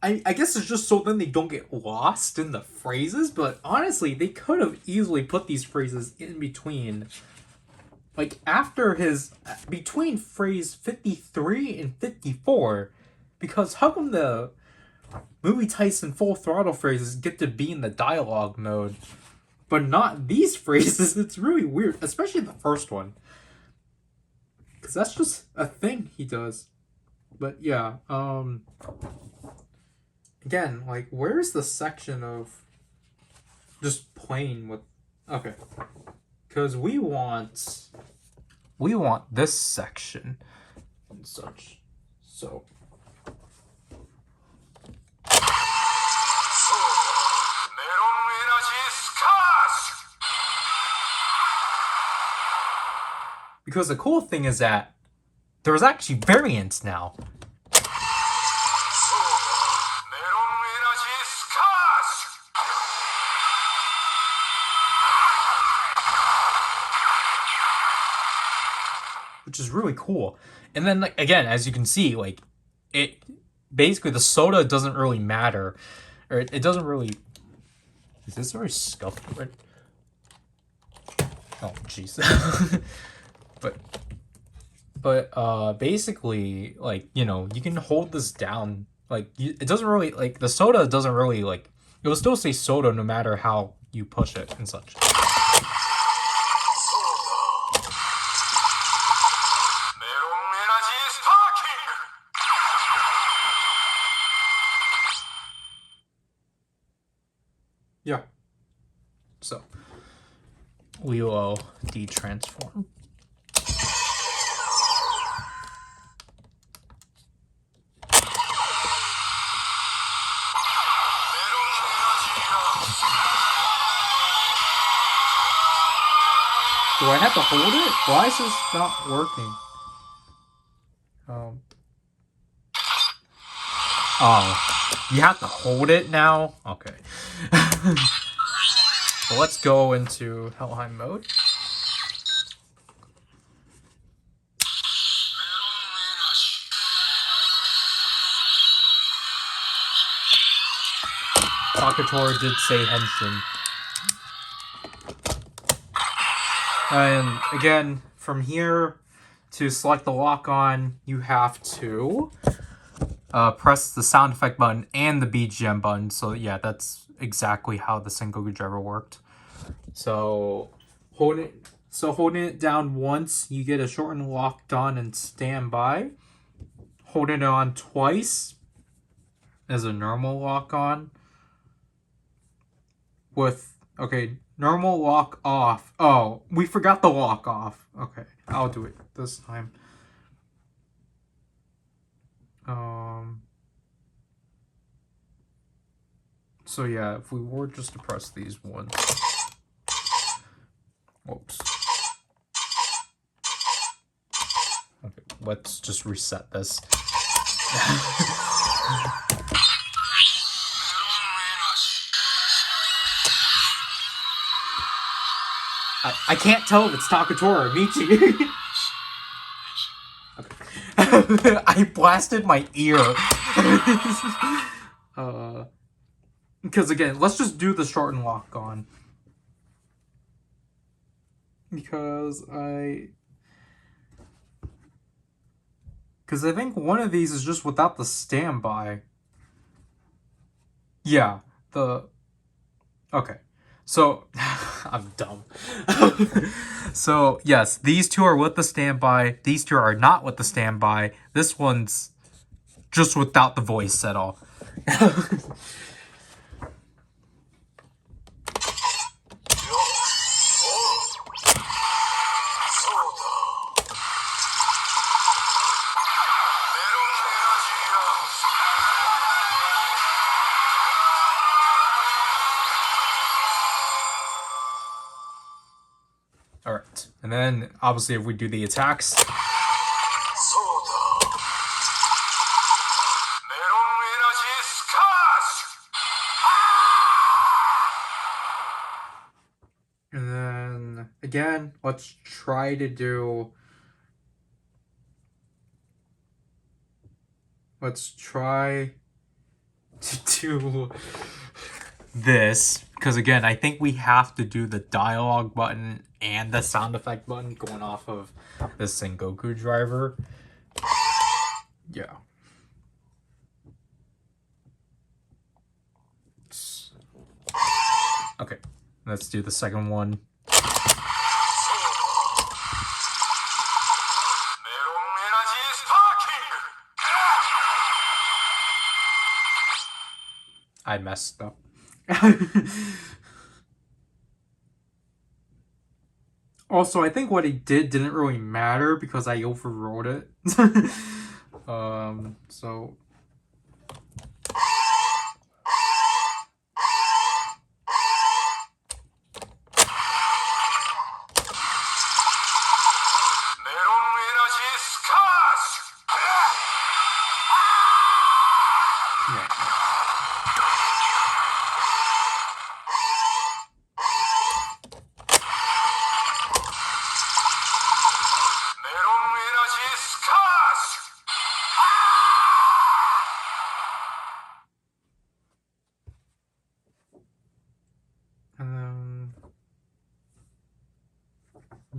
I guess it's just so then they don't get lost in the phrases, but honestly, they could have easily put these phrases in between. Like, after his... between phrase 53 and 54. Because how come the Movie Tyson Full Throttle phrases get to be in the dialogue mode, but not these phrases? It's really weird, especially the first one. Because that's just a thing he does. But yeah, again, like, where's the section of just playing with... Okay. Because we want this section and such. So... Because the cool thing is that there's actually variants now. Which is really cool. And then, like, again, as you can see, like, it basically, the soda doesn't really matter. Or it doesn't really... Is this very scuffed? Oh, jeez. But basically, like, you know, you can hold this down. Like, it doesn't really, like, the soda doesn't really, like, it will still say soda no matter how you push it and such. Yeah. So, we will de-transform. Do I have to hold it? Why is this not working? Oh, you have to hold it now? Okay. So let's go into Helheim mode. Takatora did say henshin. And again, from here to select the lock on, you have to press the sound effect button and the BGM button. So yeah, that's exactly how the Sengoku driver worked. So holding it down once, you get a shortened lock on and standby. Holding it on twice as a normal lock on. With normal lock off. Oh, we forgot the lock off. Okay, I'll do it this time. So yeah, if we were just to press these once. Whoops. Okay, let's just reset this. I can't tell if it's Takatora or Michi. Okay. I blasted my ear. Because again, let's just do the shorten lock on. Because I think one of these is just without the standby. Yeah, okay. So I'm dumb. So yes, these two are with the standby. These two are not with the standby. This one's just without the voice at all. All right, and then obviously if we do the attacks. And then again, let's try to do. Let's try to do this, because again, I think we have to do the dialogue button and the sound effect button going off of the Sengoku driver. Yeah. Okay, let's do the second one. I messed up. Also, I think what he didn't really matter because I overrode it. So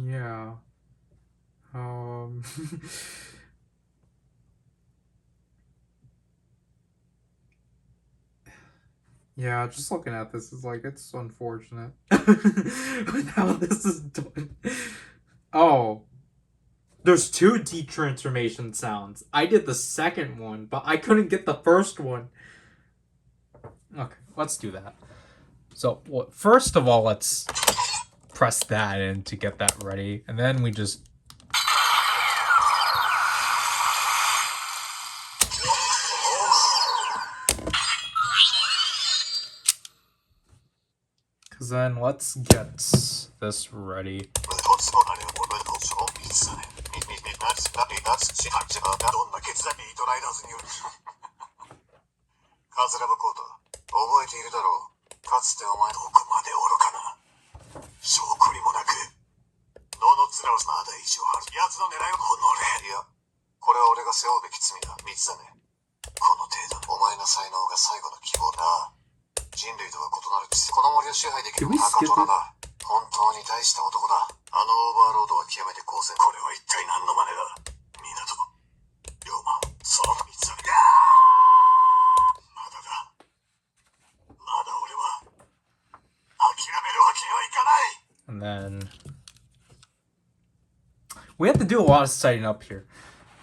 yeah. Yeah, just looking at this is like, it's unfortunate with how this is done. Oh, there's two deep transformation sounds. I did the second one, but I couldn't get the first one. Okay, let's do that. So, first of all, let's press that in to get that ready, and then we just. Because then let's get this ready. Did we skip it? And then we have to do a lot of setting up here.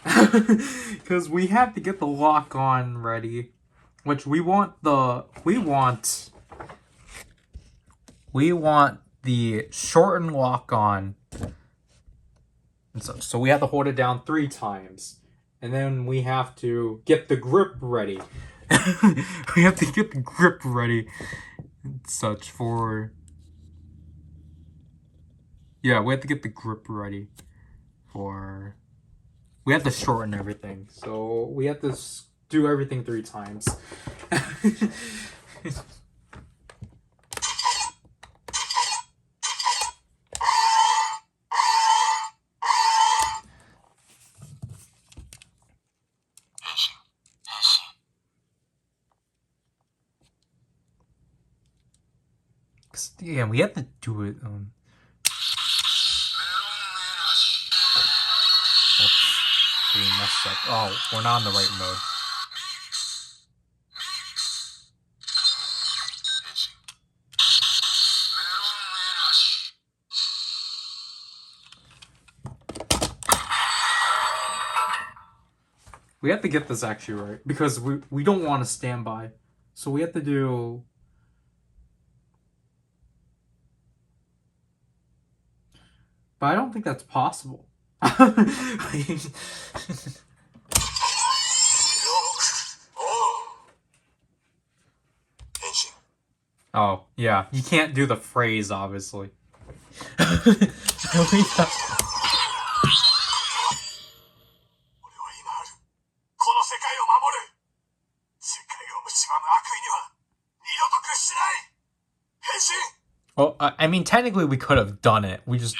Because we have to get the lock on ready. Which we want the shorten lock on. And so we have to hold it down 3 times. And then we have to get the grip ready. We have to get the grip ready and such for. Yeah, we have to get the grip ready for. We have to shorten everything. So we have to do everything 3 times. Yeah, we have to do it. Oops, getting messed up. Oh, we're not in the right mode. We have to get this actually right because we don't want to stand by. So we have to do. But I don't think that's possible. Oh, yeah. You can't do the phrase, obviously. Well, I mean, technically we could have done it. We just...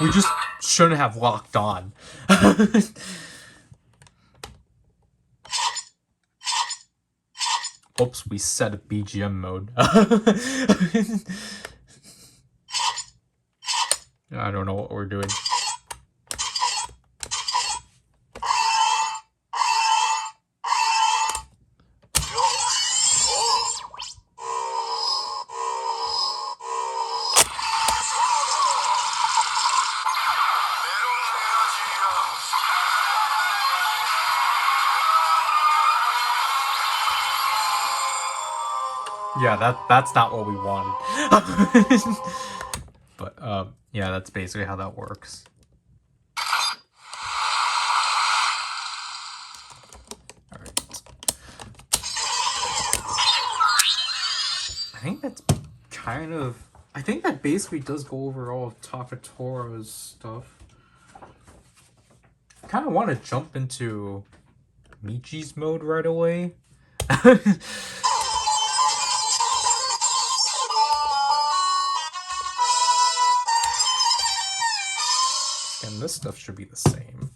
We just shouldn't have locked on. Oops, we set a BGM mode. I don't know what we're doing. Yeah, that's not what we wanted. But yeah, that's basically how that works. Alright. I think that's kind of... I think that basically does go over all of Takatora's stuff. I kind of want to jump into Michi's mode right away. And this stuff should be the same.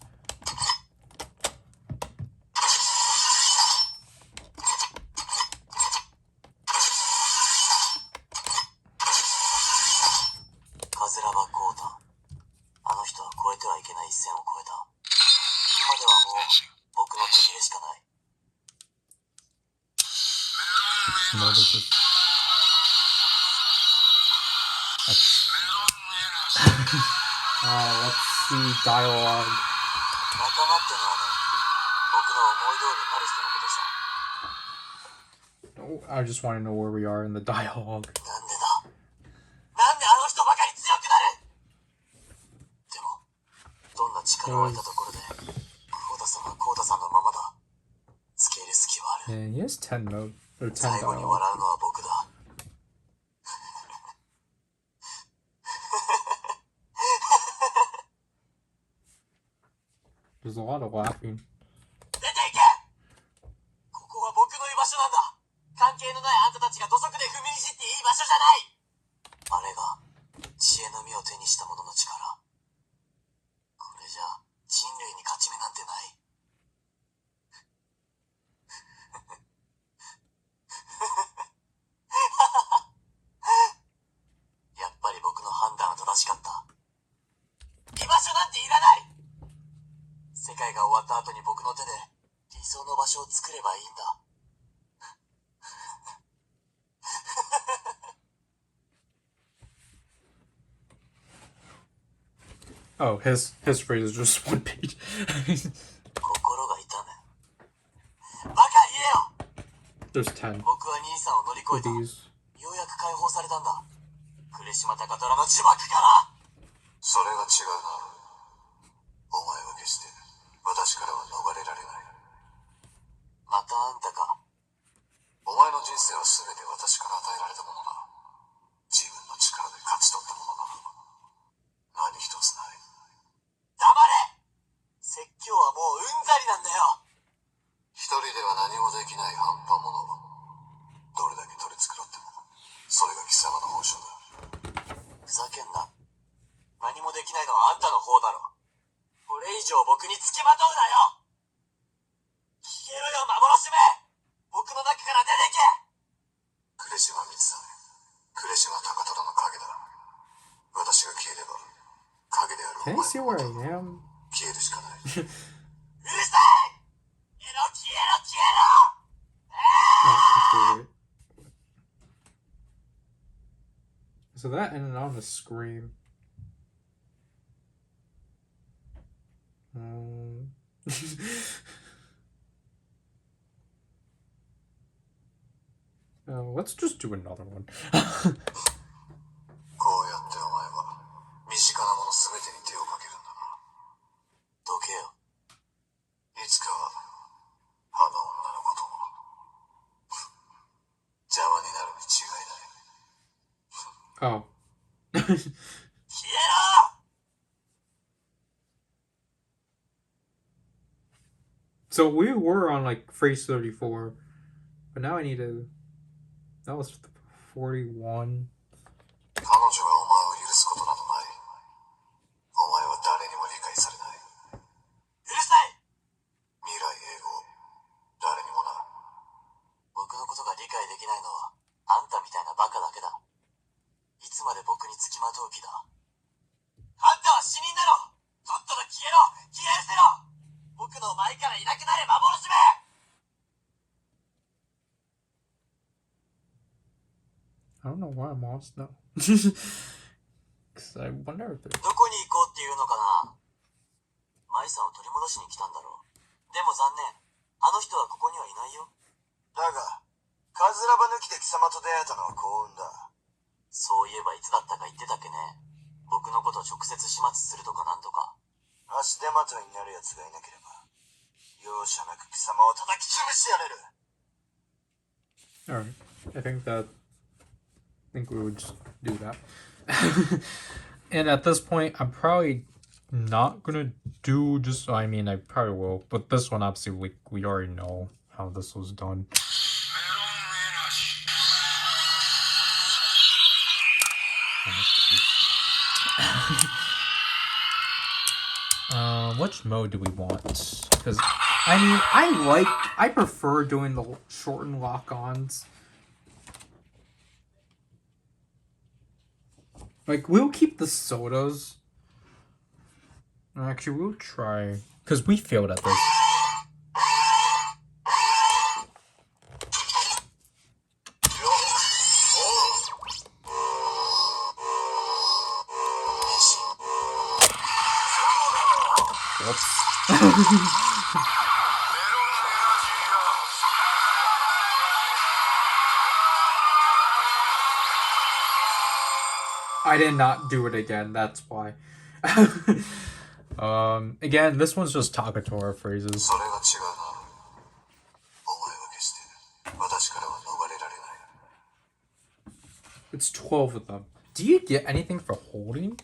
No, this is... let's see dialogue. Oh, I just want to know where we are in the dialogue. Yeah, he has 10 mode or 10 dialogue. There's a lot of laughing. Oh, his phrase is just one page. There's 10 of these. それが違うな。お前は決して私からは逃れられない。またあんたか。お前の人生は全て私から与えられたものだ。自分の力で勝ち取ったものなど何一つない。黙れ！説教はもううんざりなんだよ。一人では何もできない半端者。どれだけ取り繕っても、それが貴様の本性だ。ふざけんな。何もできないのはあんたの方だろ。これ以上僕につきまとうなよ。Can you see where I am? 消えるしかない。うるさい！消えろ消えろ消えろ！ Oh, wait. So that ended on a scream. Let's just do another one. こうやってお前は身近なものすべてに手をかけるんだな。どけよ。いつかはあの女のことも邪魔になるに違いない。Oh. 消えろ！ So we were on like phrase 34, but now I need to. That was 41. 彼女がお前を許すことなどない。お前は誰にも理解されない。うるさい！未来永劫、誰にもな。僕のことが理解できないのはあんたみたいなバカだけだ。いつまで僕に付きまとう気だ。あんたは死人だろ！とっとと消えろ！消え失せろ！僕の前からいなくなれ幻め！ I don't know why I'm lost now. Because I wonder if there's. どこに行こうっていうのかな。舞さんを取り戻しに来たんだろう。でも残念。あの人はここにはいないよ。だが、カズラバ抜きで貴様と出会えたのは幸運だ。そういえばいつだったか言ってたっけね。僕のことを直接始末するとかなんとか。足手まといになる奴がいなければ、容赦なく貴様を叩き潰してやれる。 Alright. I think we would just do that. And at this point, I'm probably not gonna do just. I mean, I probably will, but this one, obviously, we already know how this was done. Which mode do we want? Because I mean, I prefer doing the shortened lock-ons. Like, we'll keep the sodas. Actually, we'll try. Because we failed at this. Whoops. I did not do it again, that's why. Again, this one's just Takatora phrases. It's 12 of them. Do you get anything for holding?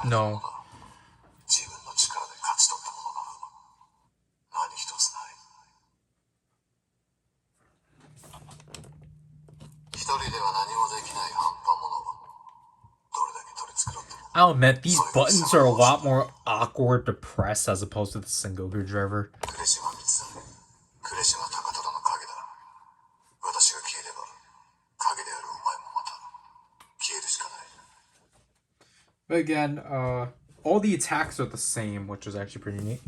No. I'll admit, these buttons are a lot more awkward to press as opposed to the Sengoku driver. But again, all the attacks are the same, which is actually pretty neat.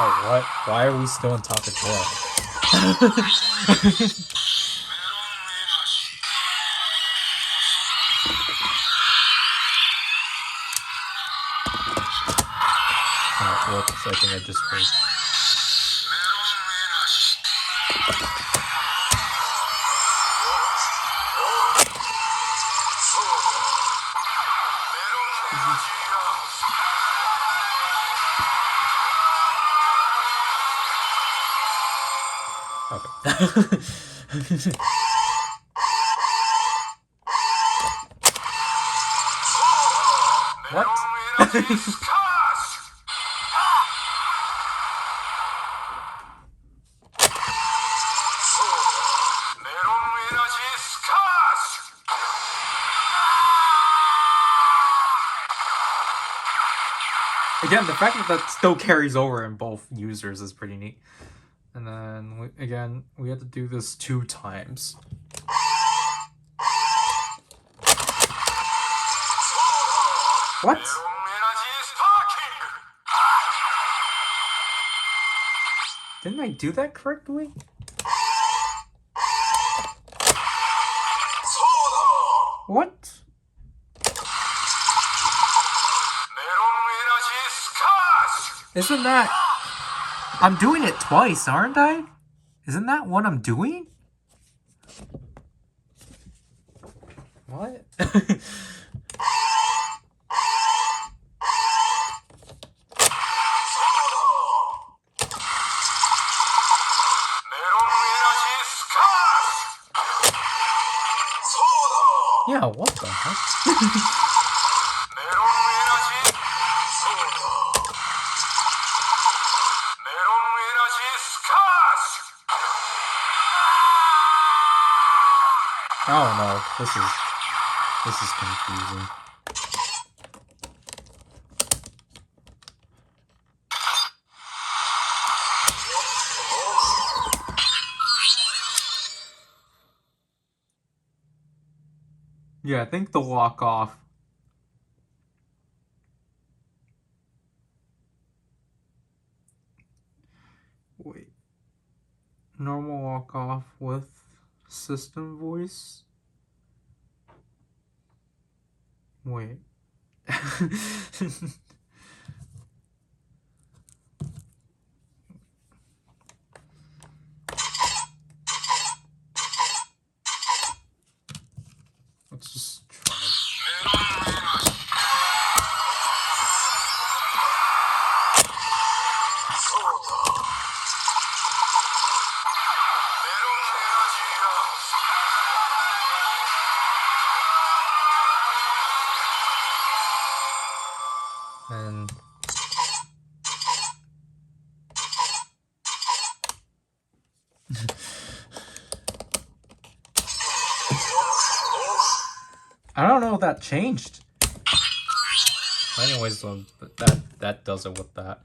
Oh, what? Why are we still in Takatora? Oh, whoops, I think I just heard. Okay. What? Again, again, the fact that that still carries over in both users is pretty neat. And then, again, we had to do this 2 times. What? Didn't I do that correctly? What? Isn't that... I'm doing it twice, aren't I? Isn't that what I'm doing? What? Yeah, what the heck? I don't know. This is confusing. Yeah, I think the lock off. Wait. Normal lock off with system voice? Wait. Let's just try. And I don't know if that changed. Anyways, that does it with that.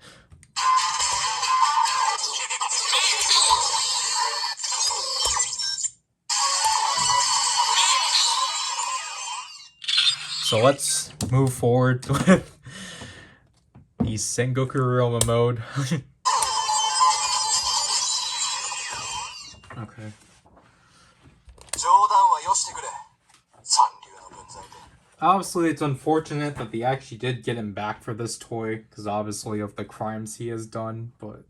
So let's move forward with the Sengoku Ryoma mode. Okay. Obviously, it's unfortunate that they actually did get him back for this toy, because obviously of the crimes he has done, but...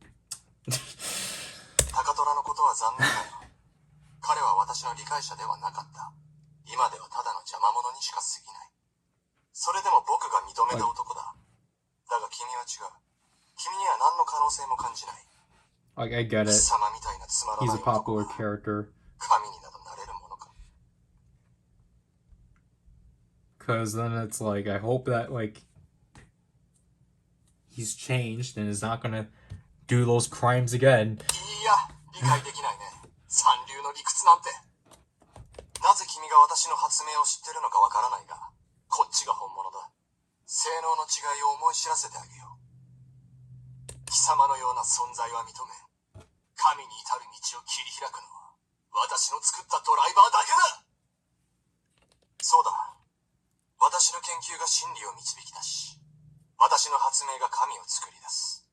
今ではただの邪魔者にしか過ぎない。それでも僕が認めた男だ。だが君は違う。君には何の可能性も感じない。Like, I get it. 貴様みたいなつまらない He's a 男 popular が character. 神になどなれるものか。Because then it's like, I hope that, like, he's changed and is not gonna do those crimes again. いや、理解できないね。三流の理屈なんて。なぜ君が私の発明を知ってるのかわからないが、こっちが本物だ。性能の違いを思い知らせてあげよう。貴様のような存在は認めん。神に至る道を切り開くのは、私の作ったドライバーだけだ。そうだ。私の研究が真理を導き出し、私の発明が神を作り出す。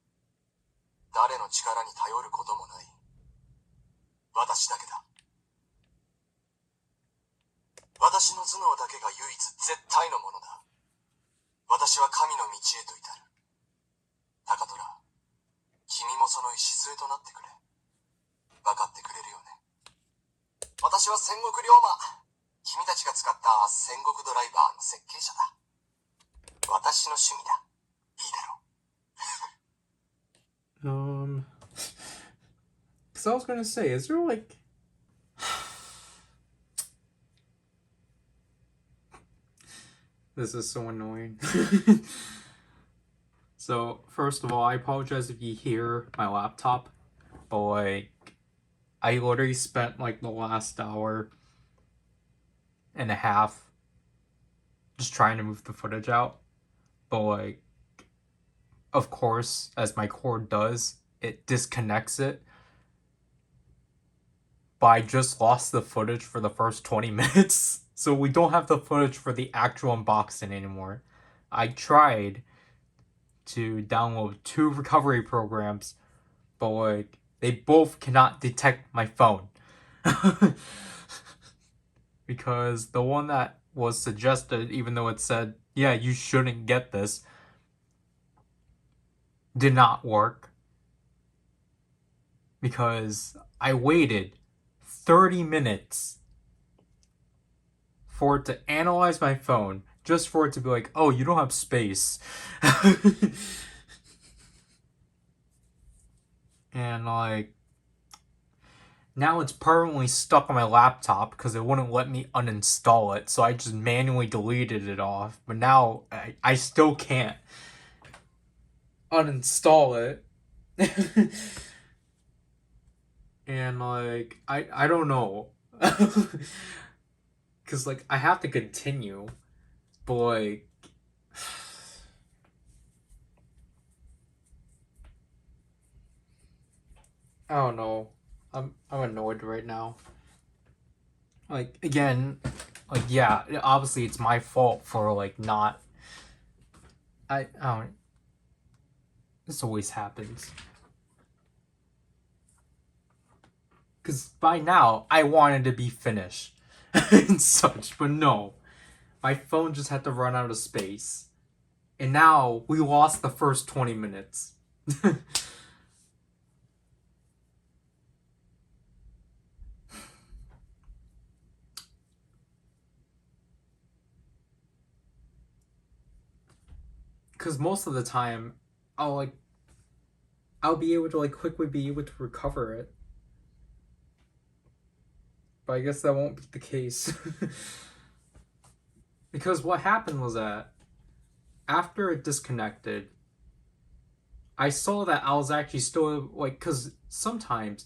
誰の力に頼ることもない。私だけだ。私の頭脳だけが唯一絶対のものだ。私は神の道へと至る。高虎、君もその礎となってくれ。分かってくれるよね。私は戦国龍馬。君たちが使った戦国ドライバーの設計者だ。私の趣味だ。いいだろう。Because I was gonna say, is there like... This is so annoying. So, first of all, I apologize if you hear my laptop, but like, I literally spent like the last hour and a half just trying to move the footage out, but like, of course, as my cord does, it disconnects it. But I just lost the footage for the first 20 minutes. So we don't have the footage for the actual unboxing anymore. I tried to download 2 recovery programs, but like they both cannot detect my phone. Because the one that was suggested, even though it said, yeah, you shouldn't get this, did not work. Because I waited 30 minutes for it to analyze my phone, just for it to be like, oh, you don't have space. And like, now it's permanently stuck on my laptop because it wouldn't let me uninstall it, so I just manually deleted it off. But now I still can't uninstall it. And like, I don't know. Because like, I have to continue, but like, I don't know. I'm annoyed right now. Like, again, like, yeah, obviously it's my fault for like not. I don't. This always happens. Because by now I wanted to be finished and such, but no, my phone just had to run out of space, and now we lost the first 20 minutes. Because most of the time, I'll be able to like quickly be able to recover it. But I guess that won't be the case. Because what happened was that after it disconnected, I saw that I was actually still like, because sometimes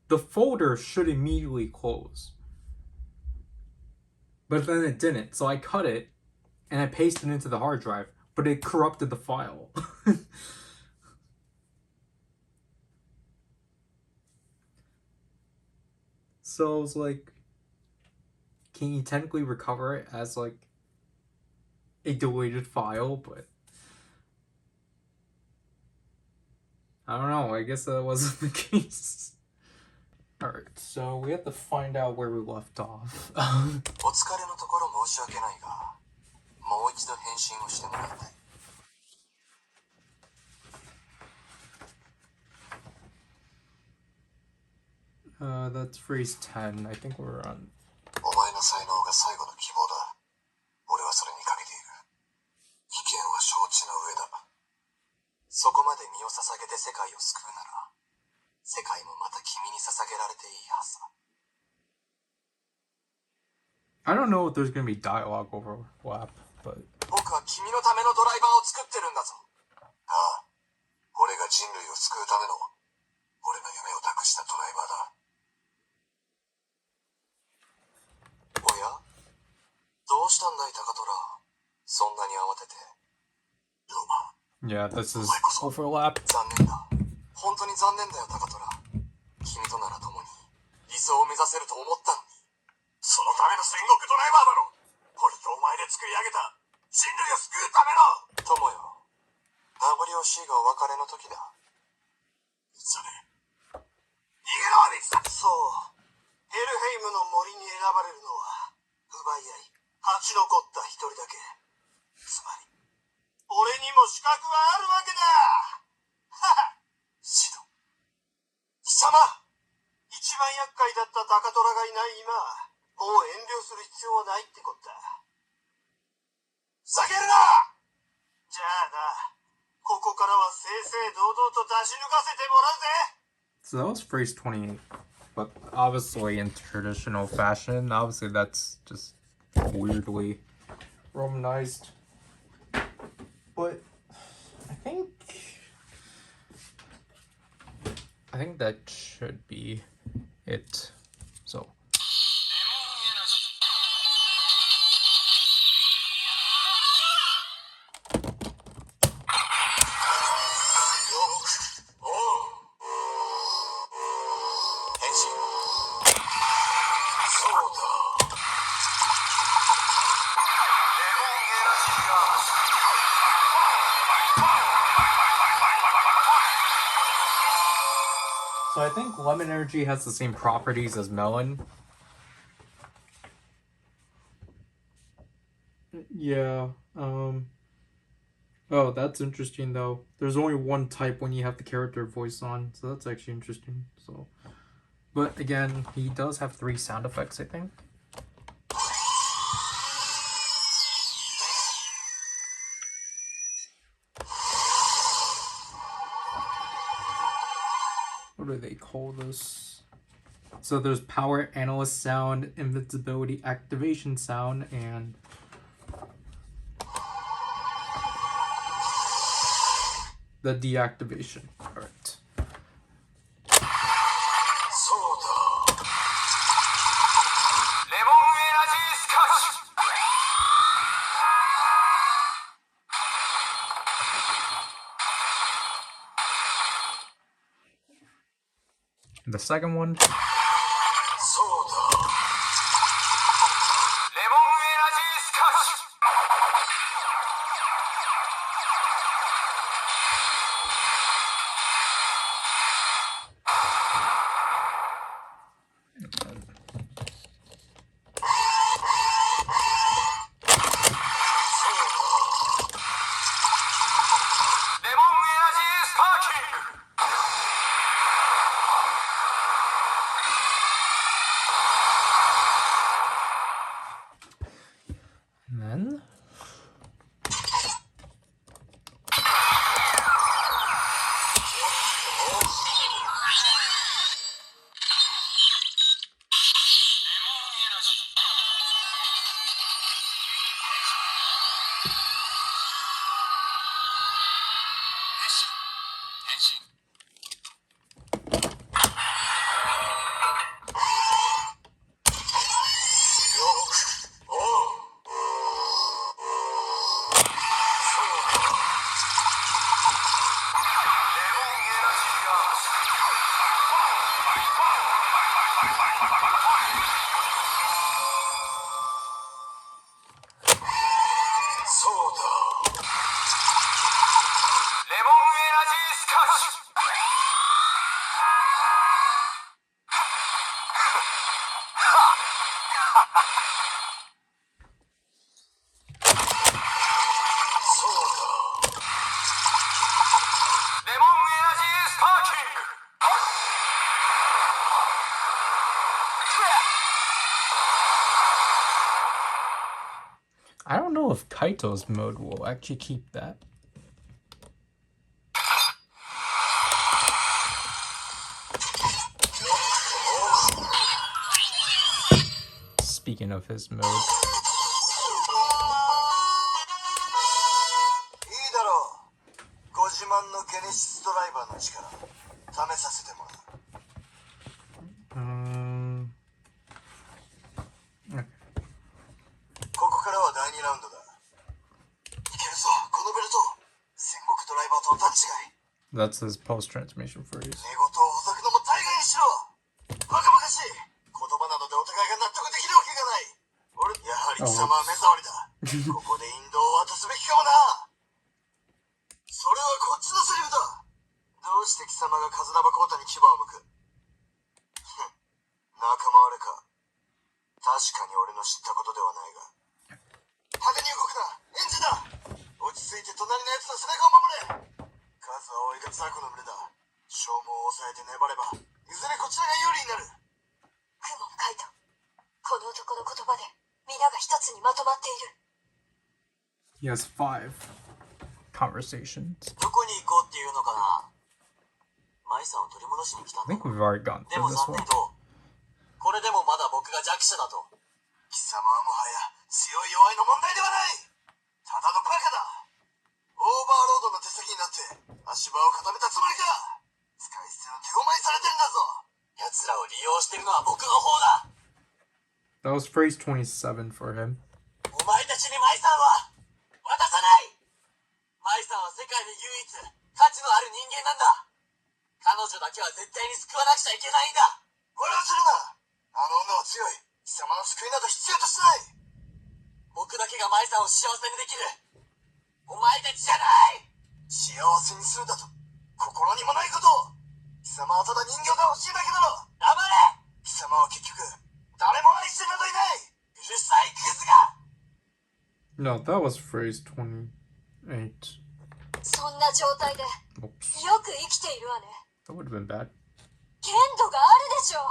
the folder should immediately close. But then it didn't, so I cut it and I pasted it into the hard drive, but it corrupted the file. So I was like, can you technically recover it as like a deleted file? But I don't know, I guess that wasn't the case. Alright, so we have to find out where we left off. お疲れのところ申し訳ないが、もう一度返信をしてもらいたい。That's phrase 10. I think we're on. お前の才能が最後の希望だ。俺はそれにかけている。危険は承知の上だ。そこまで身を捧げて世界を救うなら、世界もまた君に捧げられていいはずだ。I don't know if there's gonna be dialogue overlap, but 僕は君のためのドライバーを作ってるんだぞ。ああ、俺が人類を救うための、俺の夢を託したドライバーだ。おや？どうしたんだい、タカトラ。そんなに慌てて。ローマ。 yeah, this is overlap. 残念だ。本当に残念だよ、タカトラ。君となら共に理想を目指せると思ったのに。そのための戦国ドライバーだろ。俺とお前で作り上げた人類を救うための。友よ、名残惜しいがお別れの時だ。それ、逃げろアレクサ。そう、ヘルヘイムの森に選ばれるのは奪い合い、勝ち残った一人だけ。つまり俺にも資格はあるわけだ。はは、シド。貴様、一番厄介だったタカトラがいない今、もう遠慮する必要はないってこった。ふざけるな。じゃあな、ここからは正々堂々と出し抜かせてもらうぜ。 So that was phrase 28, but obviously in traditional fashion, obviously that's just weirdly Romanized. But I think that should be it. So So I think lemon energy has the same properties as melon. Yeah. Oh, that's interesting though. There's only one type when you have the character voice on, so that's actually interesting. So, but again, He does have 3 sound effects, I think. what do they call this? So there's power analyst sound, invincibility activation sound, and the deactivation. Alright. そうだ。レモンエナジースカッシュ。 The second one. そうだ。レモンエナジースカッシュ。 And then I don't know if Kaito's mode will actually keep that. Speaking of his mode. いいだろう。ご自慢のゲネシスドライバーの力、試させてもらう。ここからは第2ラウンドだ。いけるぞ、このベルト。戦国ドライバーと段違い。 That's his post-transmission phrase. 寝言をほざくのも大概にしろ。バカバカしい。言葉などでお互いが納得できるわけがない。俺、やはり貴様は目障りだ。ここで引導を渡すべきかもな。それはこっちのセリフだ。どうして貴様がカズナバコータに牙を向く。仲間割れか。確かに俺の知ったことではないが。派手に動くな。エンジだ。落ち着いて隣の奴の背中を守れ。数は多いが雑魚の群れだ。消耗を抑えて粘ればいずれこちらが有利になる。クモンカイト、この男の言葉で皆が一つにまとまっている。 he has 5 conversations. どこに行こうっていうのかな。マイさんを取り戻しに来た I んだ。 think we've already gone で through も this 残 one. 念と、これでもまだ僕が弱者だと。貴様はもはや強い弱いの問題ではない。ただのバカだ。オーバーロードの手先になって足場を固めたつもりか。使い捨ての手駒にされてるんだぞ。奴らを利用してるのは僕の方だ。 That was phrase 27 for him. お前たちにマイさんは渡さない。マイさんは世界で唯一価値のある人間なんだ。彼女だけは絶対に救わなくちゃいけないんだ。これをするな。あの女は強い。貴様の救いなど必要としない。僕だけがマイさんを幸せにできる。お前たちじゃない。幸せにするだと心にもないことを。貴貴様はただ人形が欲しいだけだろ。黙れ。貴様は結局誰も愛してなどいない。うるさいクズが。 No, that was phrase 28. そんな状態で Oops. よく生きているわね。 That would have been bad. 限度があるでしょう。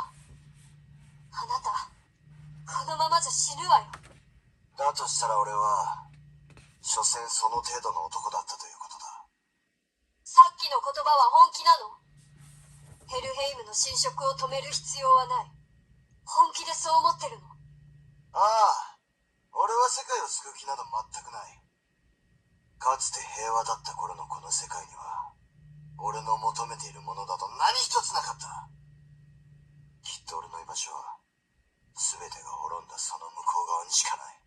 あなたこのままじゃ死ぬわよ。だとしたら俺は所詮その程度の男だったということだ。さっきの言葉は本気なの？ヘルヘイムの侵食を止める必要はない。本気でそう思ってるの？ああ、俺は世界を救う気など全くない。かつて平和だった頃のこの世界には俺の求めているものだと何一つなかった。きっと俺の居場所は全てが滅んだその向こう側にしかない。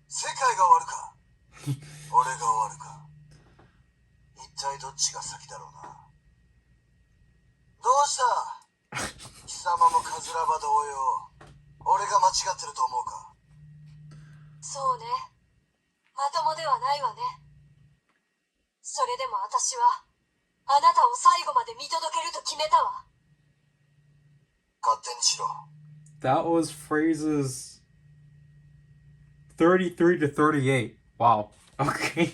世界が終わるか俺が終わるか、一体どっちが先だろうな。どうした貴様もカズラバ同様、俺が間違ってると思うか。そうね、まともではないわね。それでも私はあなたを最後まで見届けると決めたわ。勝手にしろ。 That was phrases 33 to 38. Wow. Okay.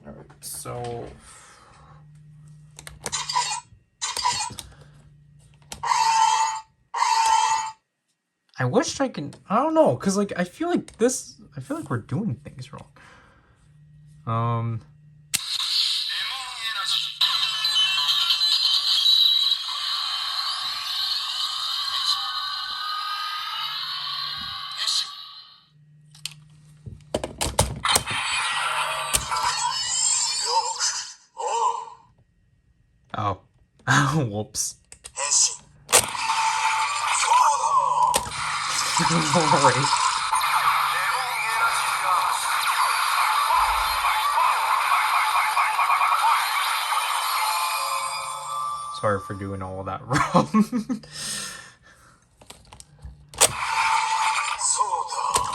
Alright, so... I wish I can... I don't know, because, like, I feel like we're doing things wrong. Oh. Whoops. 変身。そうだ。 Alright. Sorry for doing all that wrong. そうだ。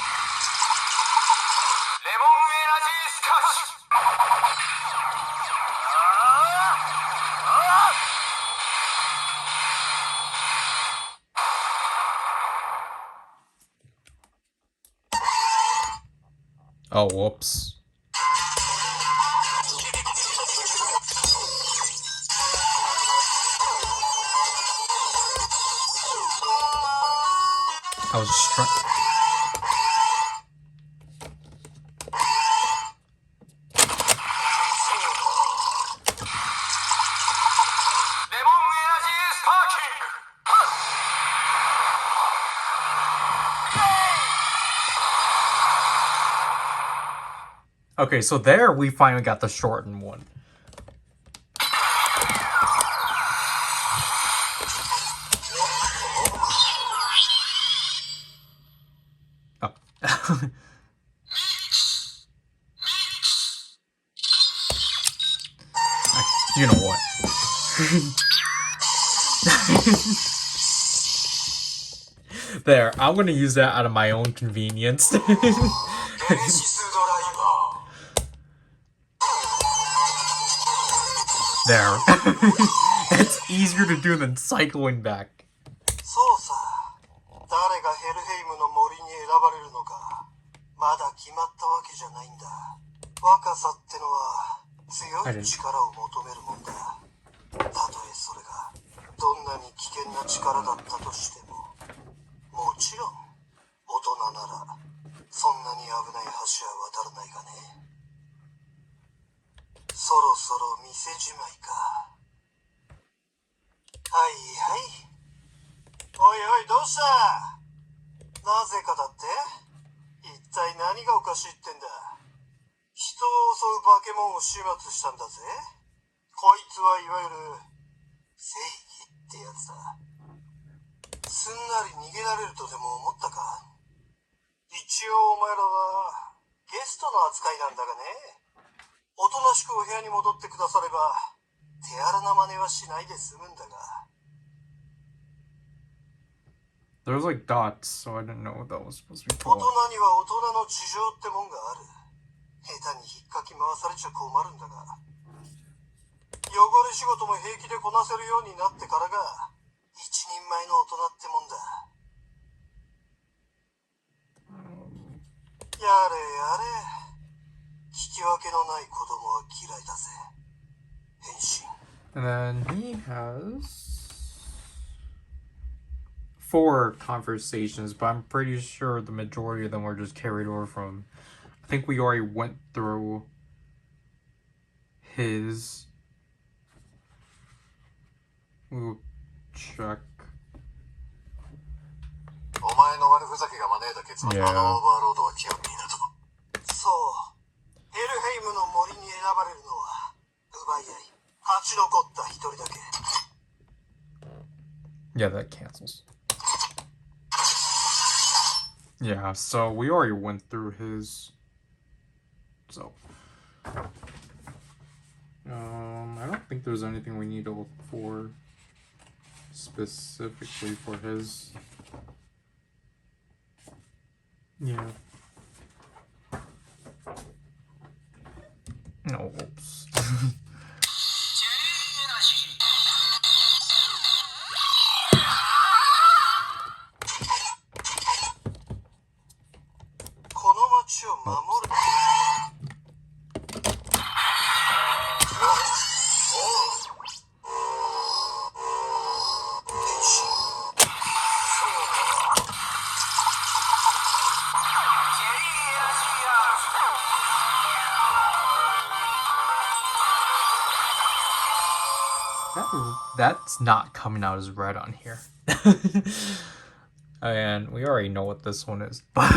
Oh, whoops. I was just trying. Okay, so there we finally got the shortened one. Oh. You know what? There, I'm gonna use that out of my own convenience. There. It's easier to do than cycling back. そうさ。誰がヘルヘイムの森に選ばれるのか、まだ決まったわけじゃないんだ。若さってのは強い力を求めるもんだ。たとえそれがどんなに危険な力だったとしても、もちろん大人ならそんなに危ない橋は渡らないがね。そろそろ見せじまいか。はいはい。おいおい、どうした？なぜかだって？一体何がおかしいってんだ？人を襲う化け物を始末したんだぜ。こいつはいわゆる正義ってやつだ。すんなり逃げられるとでも思ったか？一応お前らはゲストの扱いなんだがね。おとなしくお部屋に戻ってくだされば手荒な真似はしないで済むんだが。 There's like dots, so I didn't know that was supposed to be 大 cool. 人には大人の事情ってもんがある。下手に引っかき回されちゃ困るんだが。り仕事も平気でこなせるようになってからが一人前の大人ってもんだ。やれやれ、聞き分けのない子供は嫌いだぜ。変身。 And then he has 4 conversations, but I'm pretty sure the majority of them were just carried over from. I think we already went through his. We'll check. お前の悪ふざけが招いた結末、あのオーバーロードは極みだと。そう。ヘルヘイムの森に選ばれるのは奪い合い、勝ち残った一人だけ。 Yeah, that cancels. Yeah, so we already went through his. So, I don't think there's anything we need to look for specifically for his. Yeah. No, oops. この町を守る。That's not coming out as red on here. And we already know what this one is. But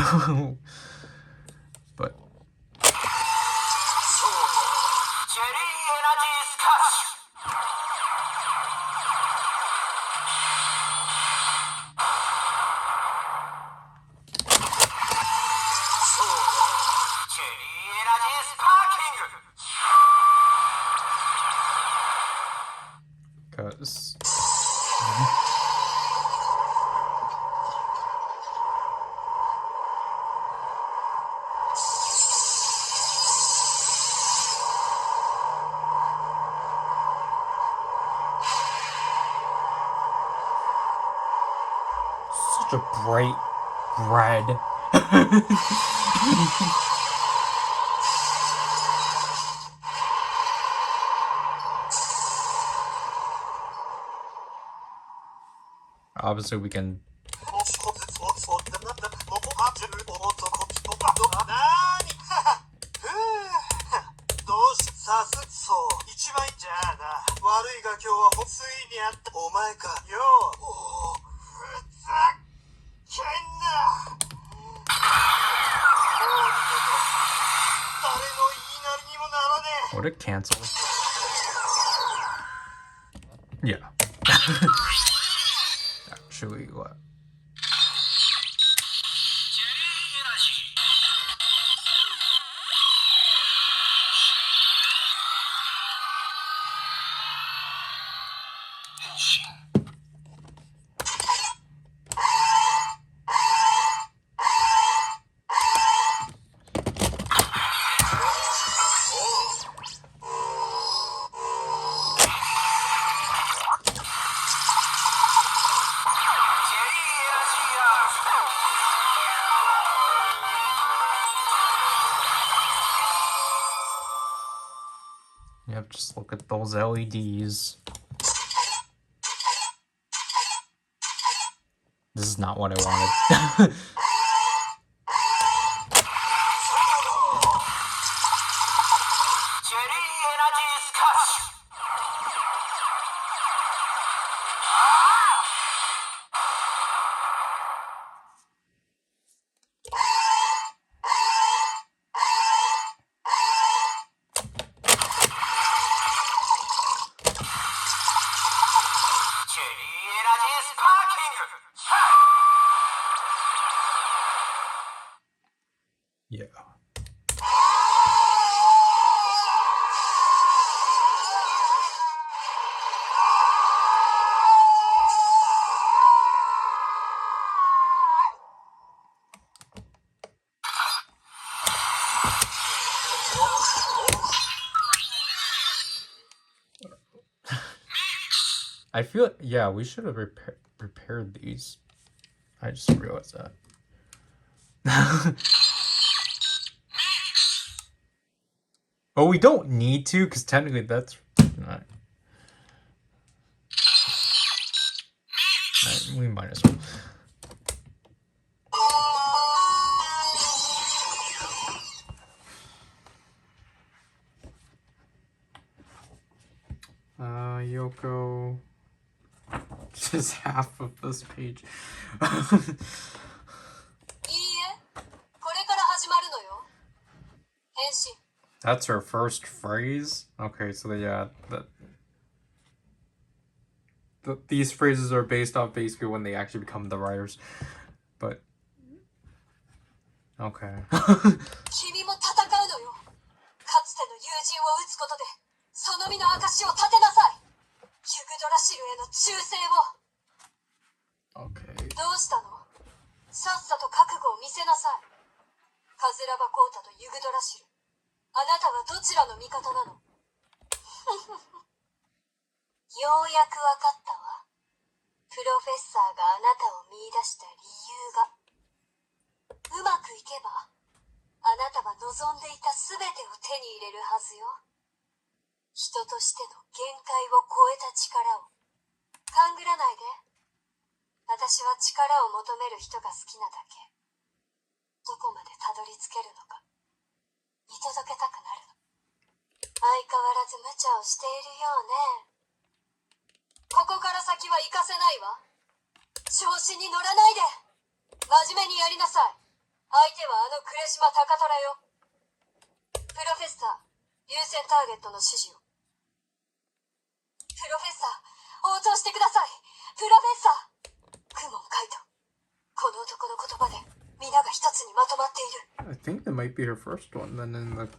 because such a bright red. Obviously, we can. どうしさすそう一番じゃあな悪いが今日はついにあったお前かよおふざけんな誰の言いなりにもならねえ Would it cancel? Yeah. Actually, what? Yep, just look at those LEDs. This is not what I wanted. Yeah. I feel yeah, we should have prepared these. I just realized that. Oh, we don't need to, because technically that's not. We might as well. Yoko. Just half of this page. いいえ、これから始まるのよ。変身。 That's her first phrase? Okay, so yeah, these phrases are based off basically when they actually become the writers. But okay. 君も戦うのよ。かつての友人を撃つことで、その身の証を立てなさい。ユグドラシルへの忠誠を。 Okay. どうしたの？さっさと覚悟を見せなさい。カズラバコータとユグドラシル、あなたはどちらの味方なの？ようやくわかったわ。プロフェッサーがあなたを見出した理由が。うまくいけば、あなたは望んでいた全てを手に入れるはずよ。人としての限界を超えた力を。勘ぐらないで。私は力を求める人が好きなだけ。どこまでたどり着けるのか、見届けたくなるの。相変わらず無茶をしているようね。ここから先は行かせないわ。調子に乗らないで。真面目にやりなさい。相手はあの呉島高虎よ。プロフェッサー、優先ターゲットの指示を。プロフェッサー、応答してください。プロフェッサー。クモンカイト。この男の言葉で皆が一つにまとまっている。 I think that might be her first one. Then in the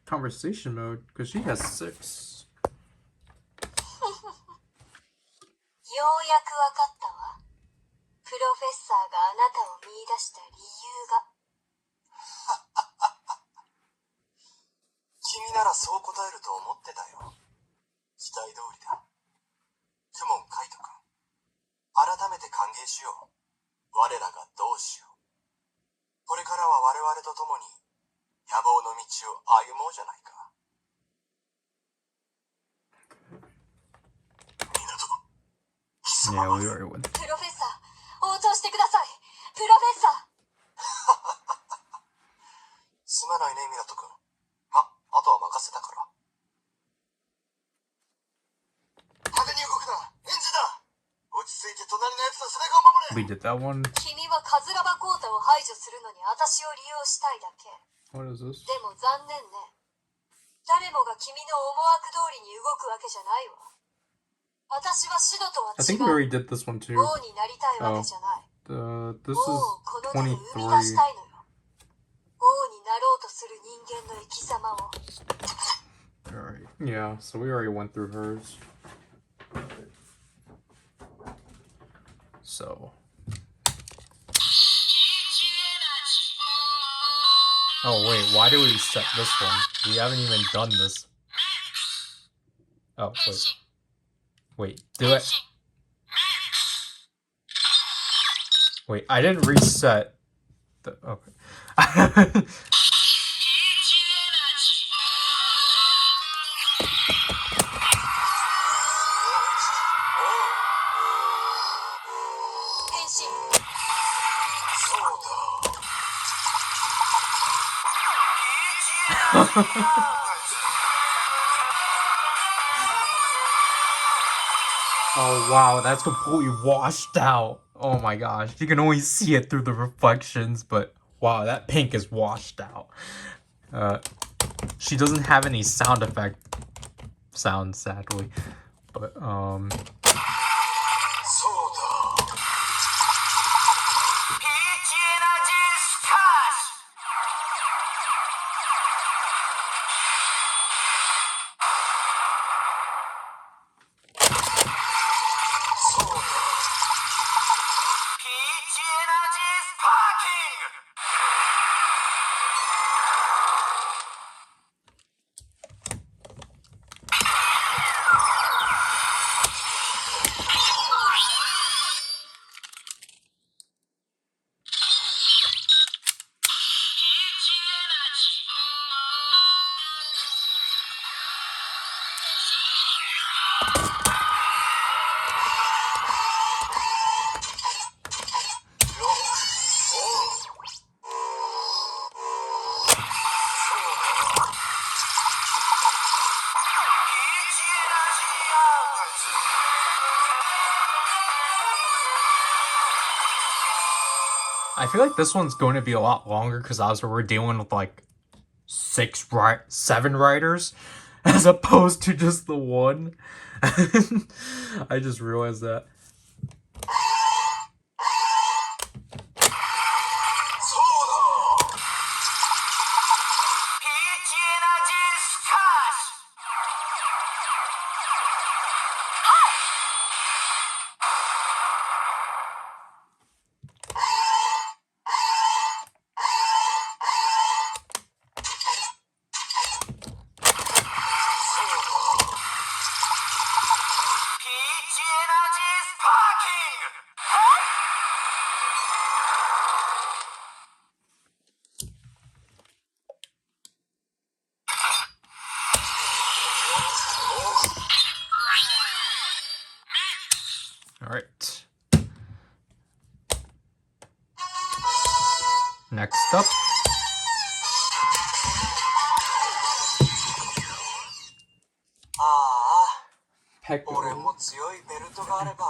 conversation mode, because she has 6. ようやくわかったわ。プロフェッサーがあなたを見出した理由が。君ならそう答えると思ってたよ。期待通りだ。クモンカイト君、改めて歓迎しよう。我らがどうしよう。これからは我々と共に野望の道を歩もうじゃないか。Yeah, we already went. プロフェッサー、応答してください。プロフェッサー。すまないね、ミナト君。あとは任せたから。派手に動くな。エンジだ。落ち着いて隣のやつの背中を守れ。 We did that one. 君はカズラバコータを排除するのに私を利用したいだけ。 What is this? でも残念ね。誰もが君の思惑通りに動くわけじゃないわ。私はシドとは I 違 think we う。 already did this one too. 王になりたいわけじゃない。 This 王 is をこの手で生み出し23. たいのよ。王になろうとする人間の生き様を。 Alright. Yeah, so we already went through hers. So. Oh, wait, why do we set this one? We haven't even done this. Oh, wait. Wait, do it. Wait, I didn't reset the. Okay. Oh wow, that's completely washed out. Oh my gosh, you can only see it through the reflections, but wow, that pink is washed out. She doesn't have any sound effect sounds, sadly, but I feel like this one's going to be a lot longer because obviously we're dealing with like 7 writers as opposed to just the one. I just realized that. Alright. Next up. Pekko. 俺も強いベルトがあれば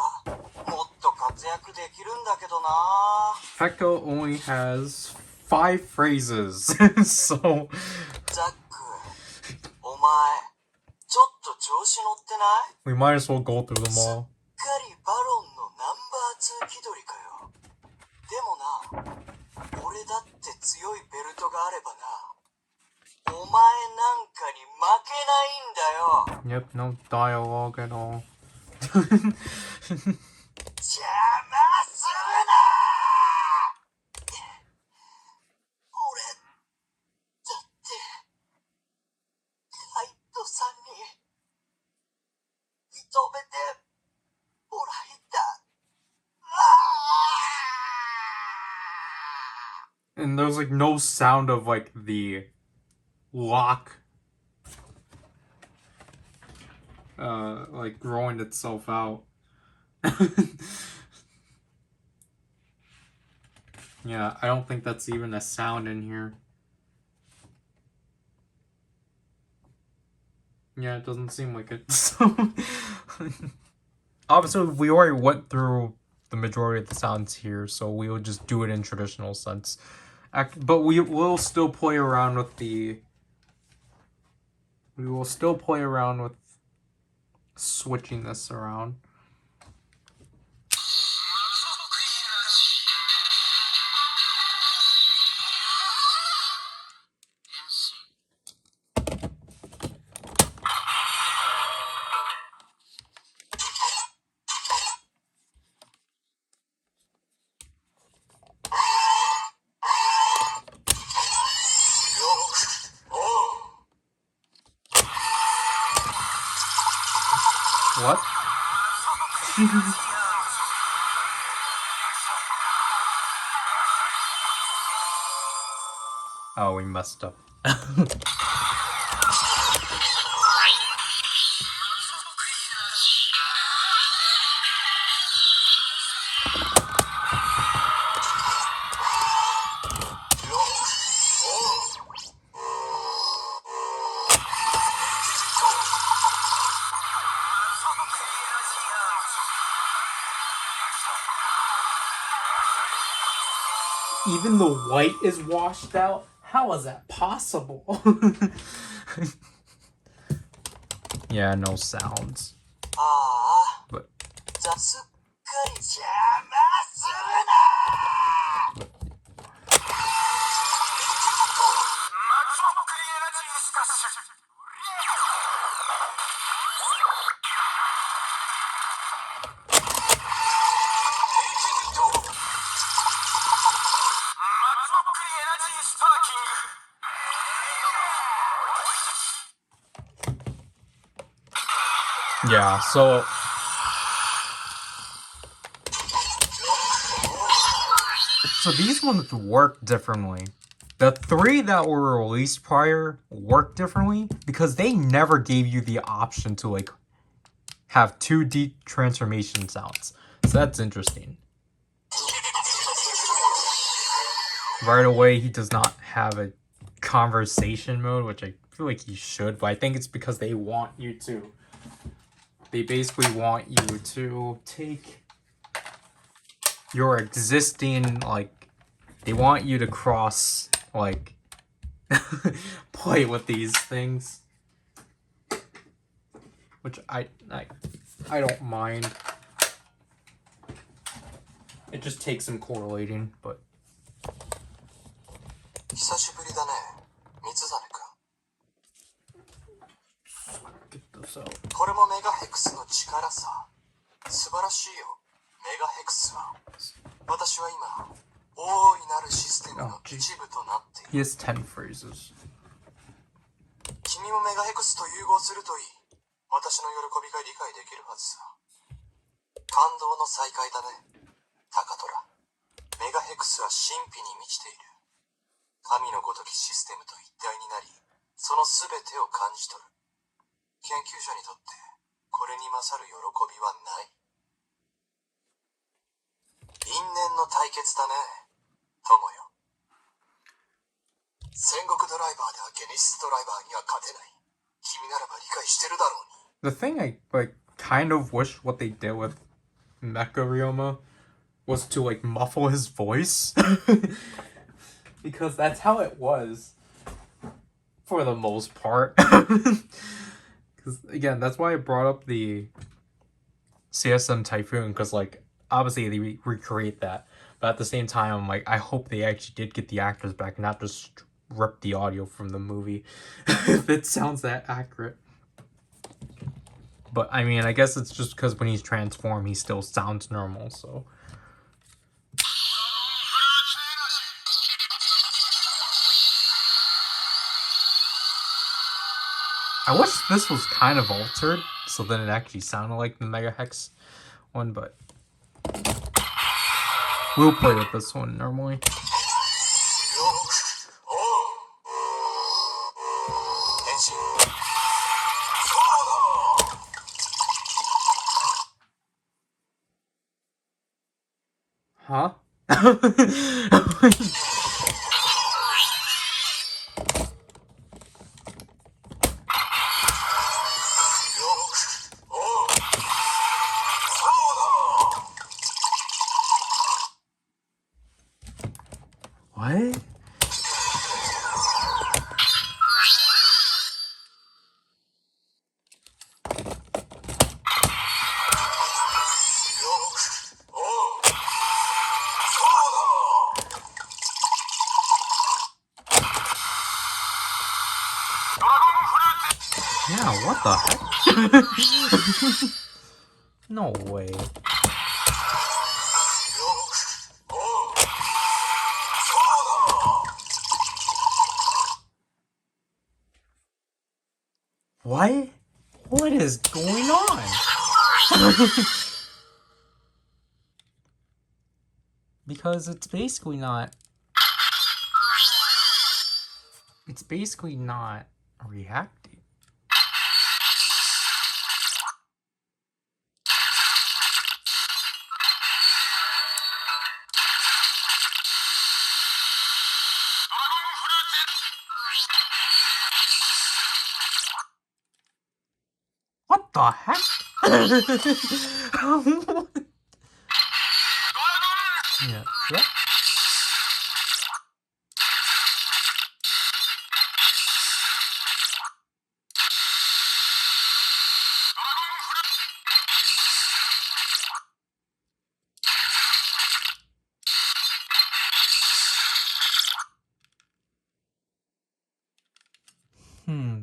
もっと活躍できるんだけどな。 Pekko only has 5 phrases, so ザック、お前ちょっと調子乗ってない？ we might as well go through them all. かりバロンのナンバー2気取りかよ。でもな、俺だって強いベルトがあればな、お前なんかに負けないんだよ。 Yep, no dialogue at all. 邪魔するな。俺だってライトさんに認めてもらいた。 And there's like no sound of like the lock like growing itself out. Yeah, I don't think that's even a sound in here. Yeah, it doesn't seem like it. So obviously we already went through the majority of the sounds here, so we will just do it in traditional sense. But we will still play around with the... We will still play around with switching this around. What? Oh, we messed up. Even the white is washed out? How is that possible? Yeah, no sounds. ああ、 But すっかり邪魔するな。 yeah, so these ones work differently. The 3 that were released prior work differently because they never gave you the option to like have 2D transformation sounds. So that's interesting. Right away, he does not have a conversation mode, which I feel like he should, but I think it's because they want you to. They basically want you to take your existing like They want you to cross, like, play with these things. Which I don't mind. It just takes some correlating, but... 久しぶりだね、三実君。 Get this out. これもメガヘクスの力さ。素晴らしいよ、メガヘクスは。私は今、大いなるシステムの一部となっている。 He has 10 phrases. 君もメガヘクスと融合するといい。私の喜びが理解できるはずさ。感動の再会だね、タカトラ。メガヘクスは神秘に満ちている。神のごときシステムと一体になり、その全てを感じ取る。研究者にとってこれに勝る喜びはない。因縁の対決だね、友よ。戦国ドライバーではゲネシスドライバーには勝てない。君ならば理解してるだろうに。 The thing I, like, kind of wish what they did with Mecha Ryoma was to, like, muffle his voice. Because that's how it was. For the most part. Because, again, that's why I brought up the CSM Typhoon. Because, like, obviously they recreate that. But at the same time, I'm like, I hope they actually did get the actors back. Not just rip the audio from the movie. If it sounds that accurate. But, I mean, I guess it's just because when he's transformed, he still sounds normal, so... I wish this was kind of altered, so then it actually sounded like the Mega Hex one, but... We'll play with this one normally. Huh? What? Yeah, what the heck? No way. What? What is going on? Because it's basically not... It's basically not reacting. What the heck? Yeah, yeah.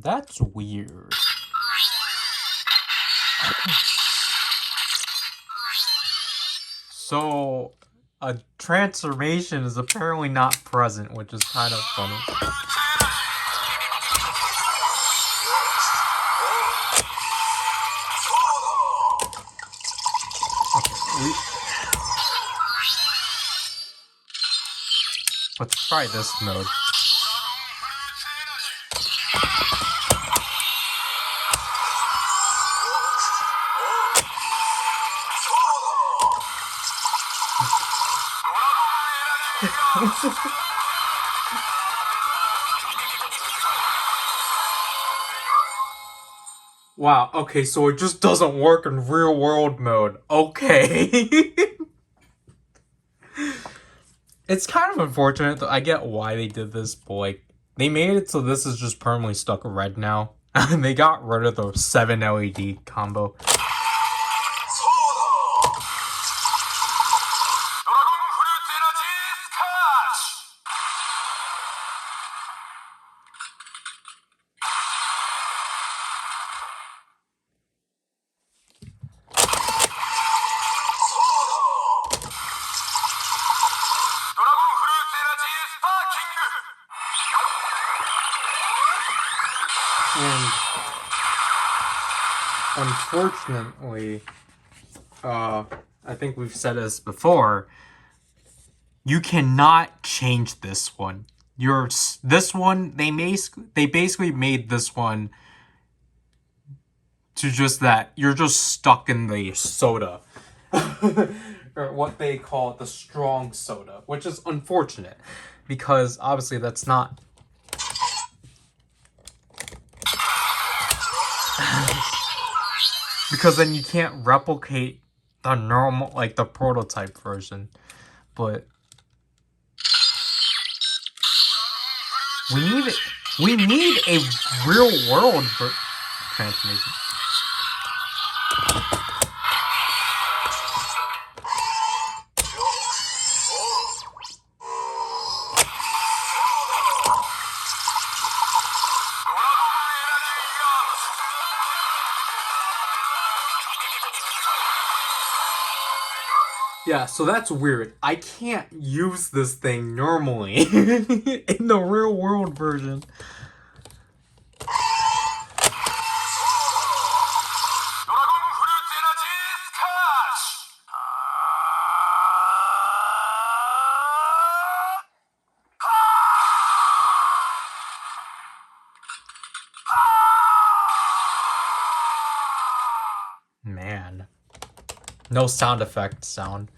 That's weird. So, a transformation is apparently not present, which is kind of funny. Okay, let's try this mode. Wow, okay, so it just doesn't work in real world mode. Okay. It's kind of unfortunate, though. I get why they did this, but like they made it so this is just permanently stuck red now. They got rid of the 7 LED combo. And unfortunately, I think we've said this before, you cannot change this one. This one, they basically made this one to just that you're just stuck in the soda. Or what they call the strong soda, which is unfortunate because obviously that's not because then you can't replicate the normal, like the prototype version. But we need a real world transformation. Yeah, so that's weird. I can't use this thing normally in the real world version. Man. No sound effect sound.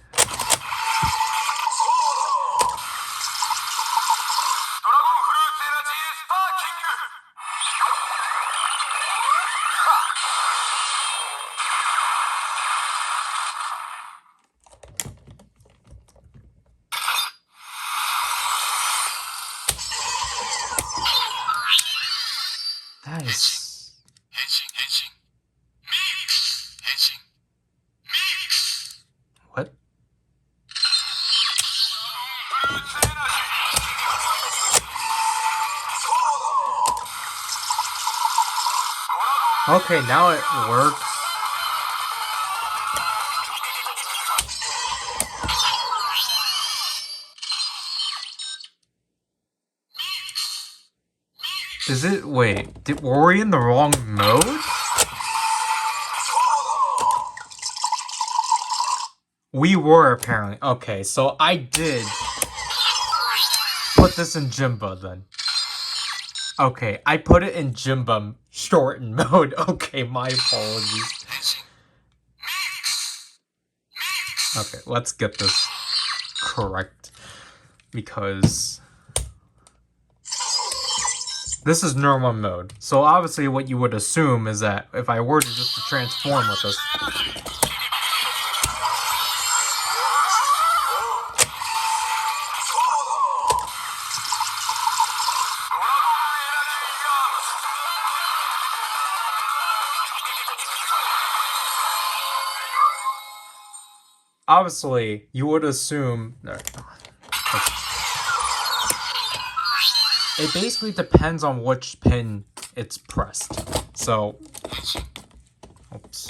That is... What? Okay, now it works. Is it... Wait, were we in the wrong mode? We were, apparently. Okay, so I did put this in Jimba, then. Okay, I put it in Jimba shortened mode. Okay, my apologies. Okay, let's get this correct. Because... this is normal mode. So obviously what you would assume is that if I were to just transform with this... Obviously, you would assume... It basically depends on which pin it's pressed. So... Oops.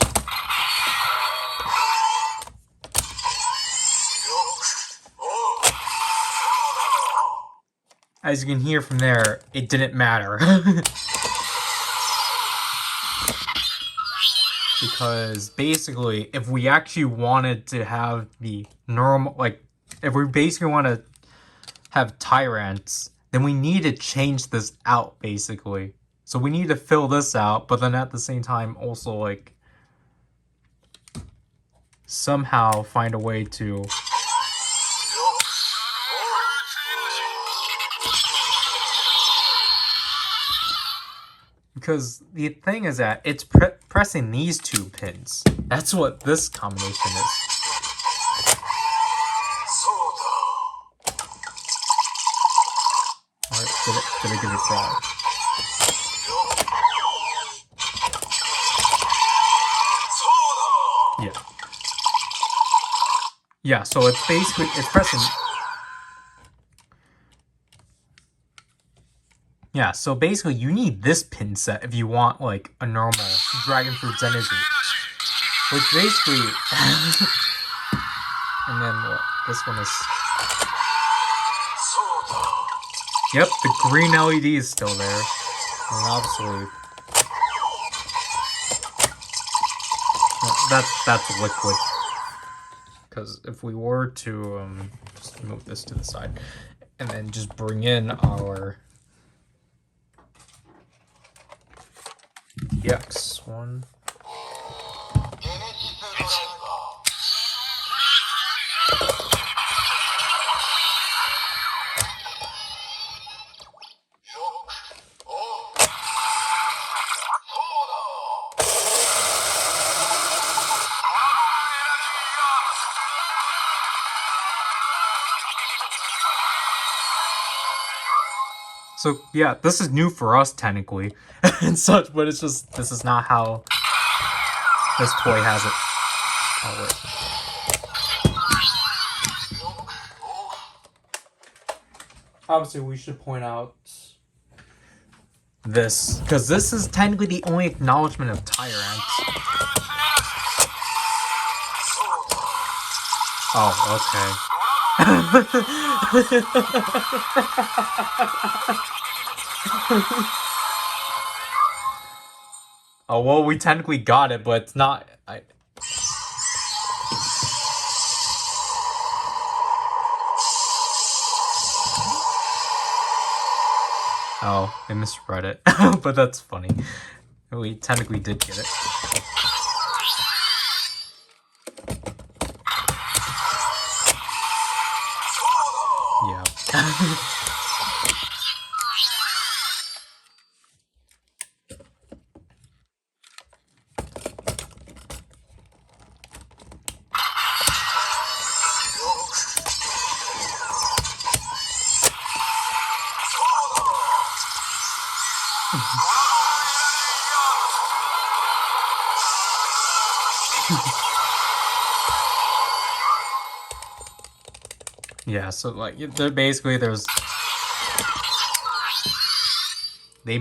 As you can hear from there, it didn't matter. Because basically, if we actually wanted to have the normal, like, if we basically want to have tyrants, then we need to change this out, basically. So we need to fill this out, but then at the same time also, like, somehow find a way to... Because the thing is that it's pressing these two pins. That's what this combination is. instead of give it crawl. Yeah. Yeah, so it's basically, it's pressing. Yeah, so basically you need this pin set if you want like a normal Dragon Fruit's energy. Which basically, and then what? This one is. Yep, the green LED is still there. And obviously, that's liquid. Because if we were to just move this to the side, and then just bring in our EX one. So yeah, this is new for us technically and such, but it's just this is not how this toy has it. Oh wait. Obviously, we should point out this because this is technically the only acknowledgement of Tyrant. Oh, okay. Oh well, we technically got it, but it's not. Oh, I misread it, but that's funny. We technically did get it. Yeah. Yeah, so like basically there's they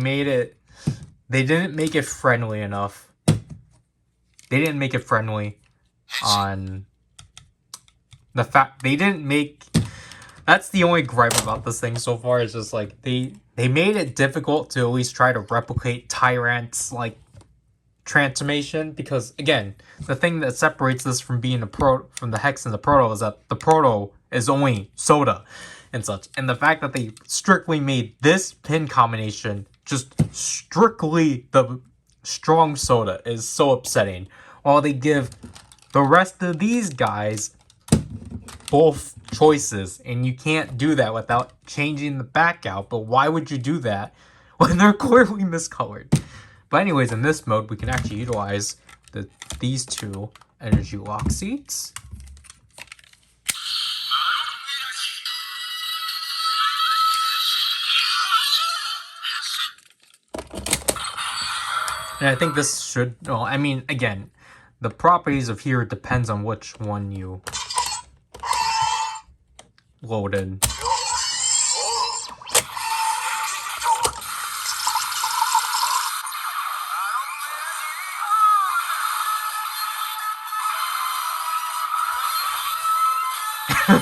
didn't make it friendly enough. They didn't make it friendly on the fact they didn't make that's the only gripe about this thing so far is just like they made it difficult to at least try to replicate Tyrant's like transformation because again, the thing that separates this from being from the Hex and the Proto is that the Proto is only soda and such. And the fact that they strictly made this pin combination just strictly the strong soda is so upsetting. While they give the rest of these guys both choices, and you can't do that without changing the back out. But why would you do that when they're clearly miscolored? But anyways, in this mode, we can actually utilize these two energy lock seats. And I think this should, well, I mean, again, the properties of here depends on which one you load in.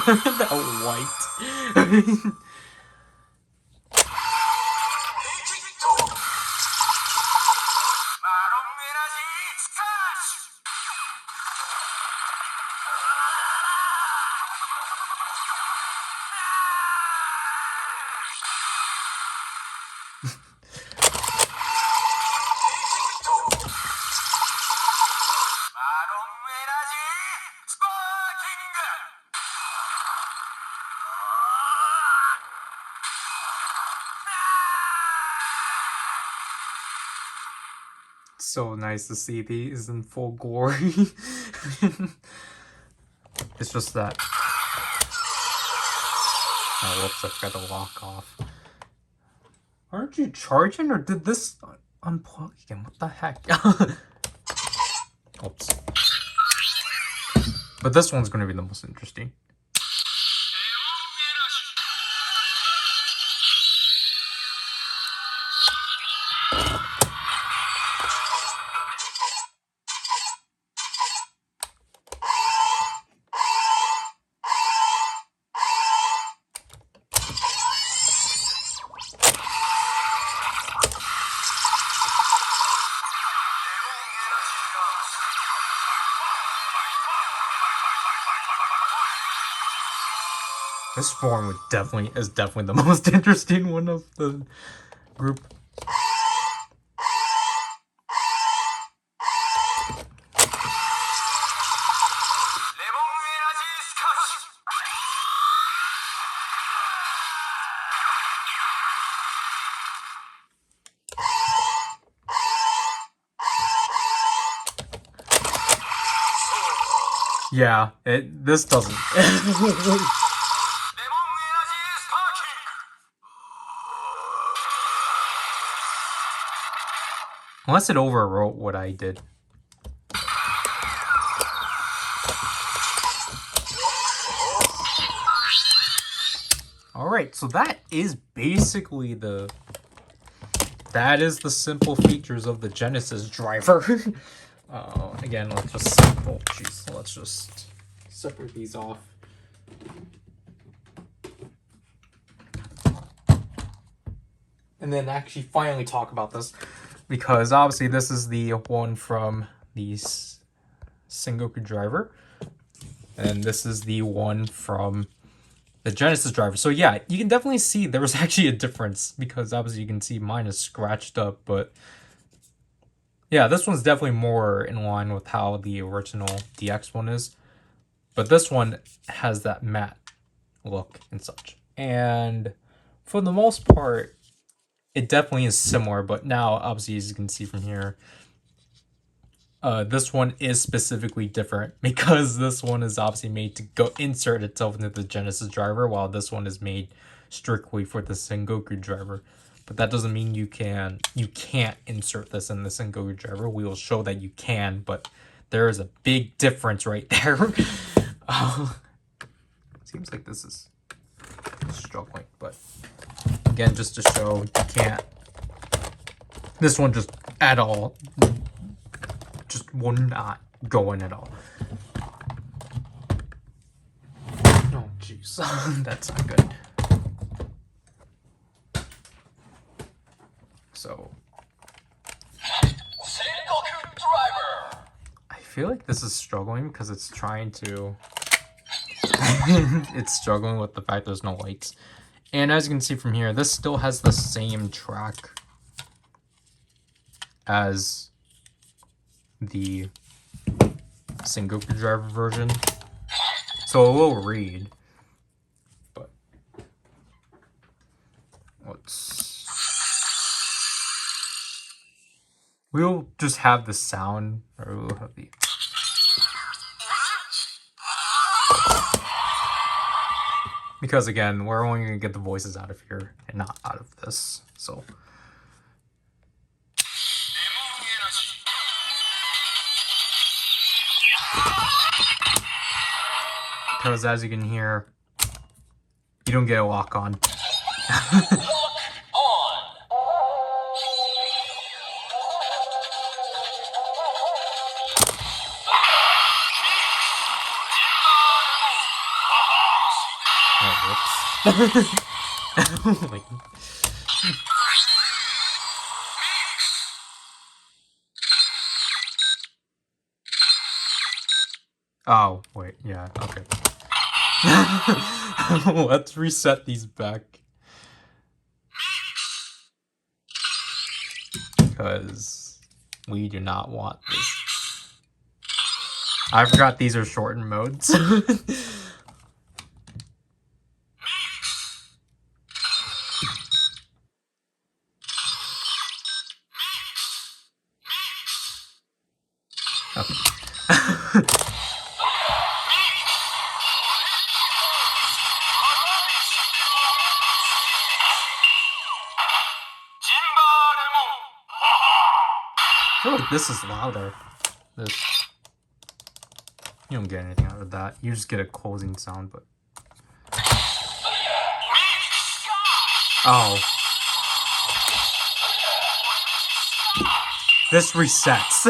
That white. So nice to see these in full glory. It's just that. Oh, whoops, I forgot to lock off. Aren't you charging, or did this unplug again? What the heck? Oops. But this one's going to be the most interesting. This form is definitely the most interesting one of the group. Yeah, this doesn't. Unless it overwrote what I did. Alright, so that is basically the simple features of the Genesis driver. Again, let's just separate these off. And then actually finally talk about this, because obviously this is the one from the Sengoku driver, and this is the one from the Genesis driver. So yeah, you can definitely see there was actually a difference, because obviously you can see mine is scratched up, but yeah, this one's definitely more in line with how the original DX one is. But this one has that matte look and such. And for the most part, it definitely is similar, but now obviously as you can see from here, this one is specifically different, because this one is obviously made to go insert itself into the Genesis driver, while this one is made strictly for the Sengoku driver. But that doesn't mean you can't insert this in the Sengoku driver. We will show that you can, but there is a big difference right there. Seems like this is struggling, but again, just to show you can't. This one just at all. Just will not go in at all. Oh jeez, that's not good. So I feel like this is struggling because it's trying to it's struggling with the fact there's no lights. And as you can see from here, this still has the same track as the Sengoku driver version, so it will read, but we'll just have the sound, or we'll have the because again, we're only gonna get the voices out of here and not out of this, so. Because as you can hear, you don't get a lock on. Oh, whoops. Oh my God. Oh, wait, yeah, okay. Let's reset these back. Because we do not want this. I forgot these are shortened modes. Okay. feel like this is louder. This. You don't get anything out of that. You just get a closing sound, but. Oh. This resets.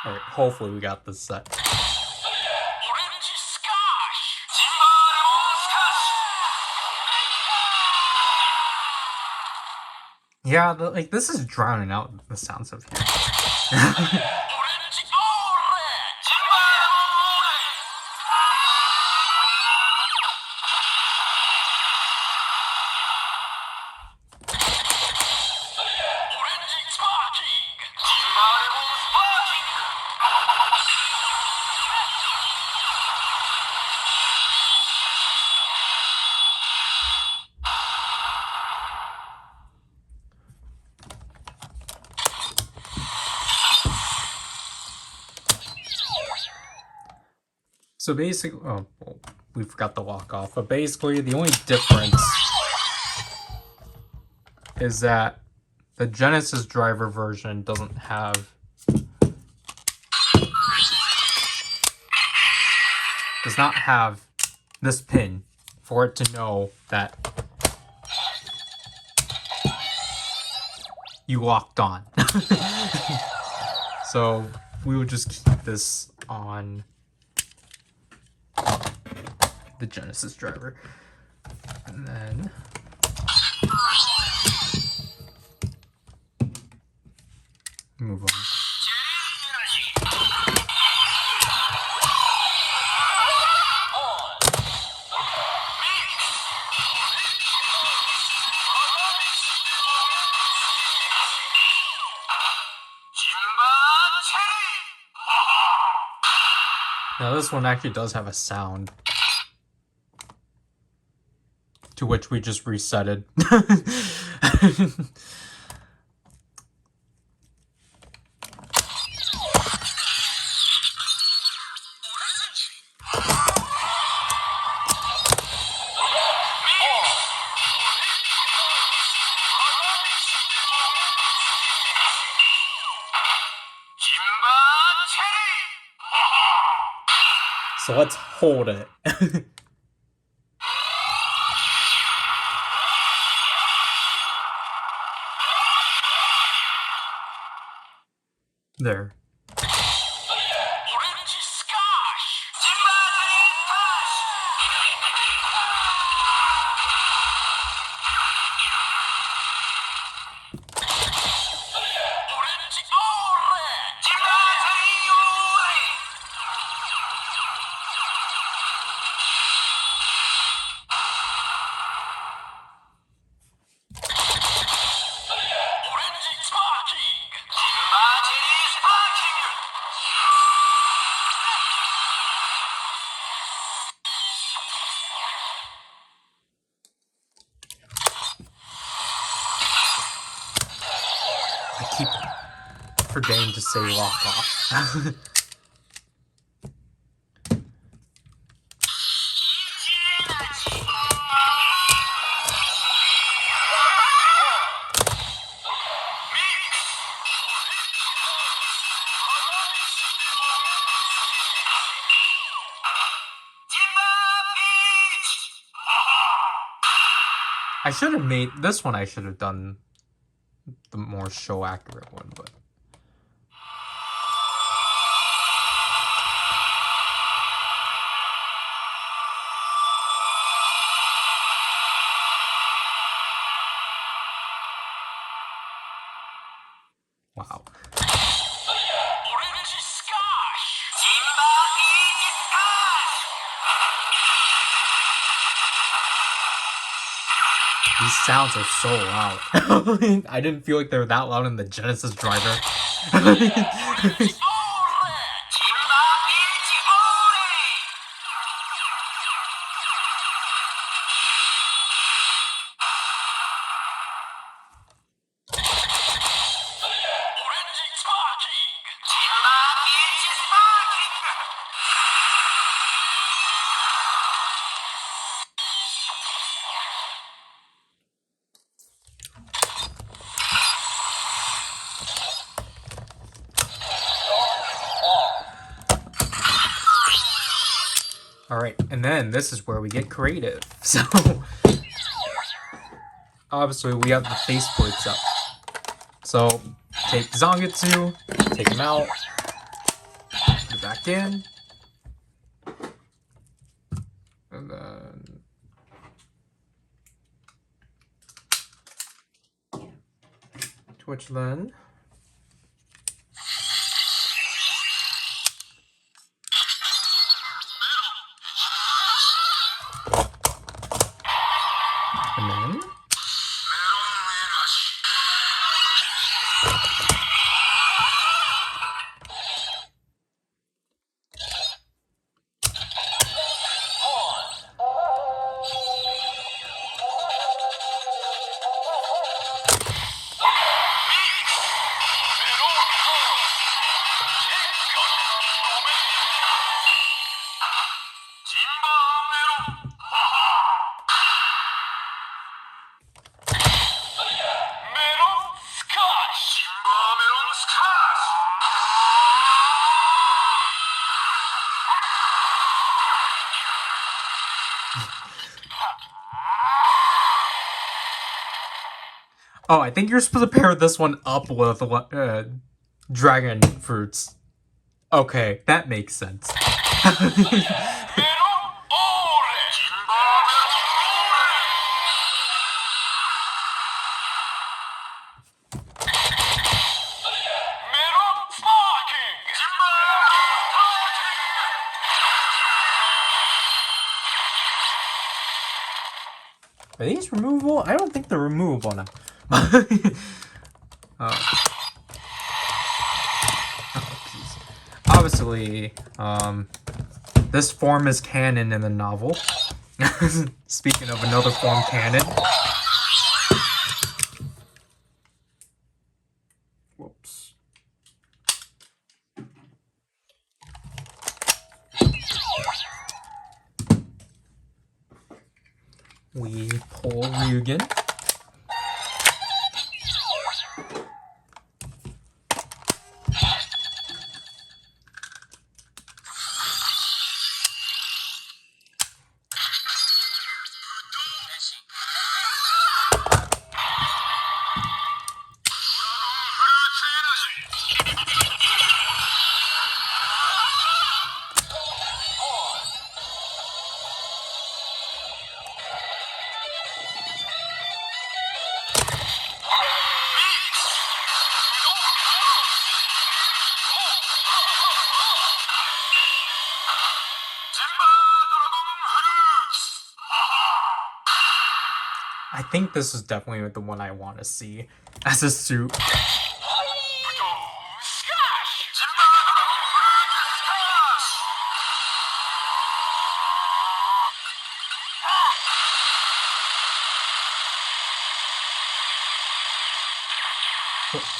Alright, hopefully we got this set. Yeah, like this is drowning out the sounds of here. So basically, oh, well, we forgot the lock off, but basically the only difference is that the Genesis driver version doesn't have does not have this pin for it to know that you locked on. So we would just keep this on the Genesis driver. And then move on. Now this one actually does have a sound, to which we just resetted. So let's hold it. There. I keep forgetting to say lock off. I should have made this one. I should have done the more show accurate one, but wow. These sounds are so loud. I didn't feel like they were that loud in the Genesis driver. Alright, and then this is where we get creative. So, obviously we have the faceplates up. So, take Zangetsu, take him out, put it back in, and then... Twitch then. And then... Oh, I think you're supposed to pair this one up with dragon fruits. Okay, that makes sense. Are these removable? I don't think they're removable now. Obviously, this form is canon in the novel. Speaking of another form canon. Whoops. We pull Ryugen. I think this is definitely the one I want to see as a suit.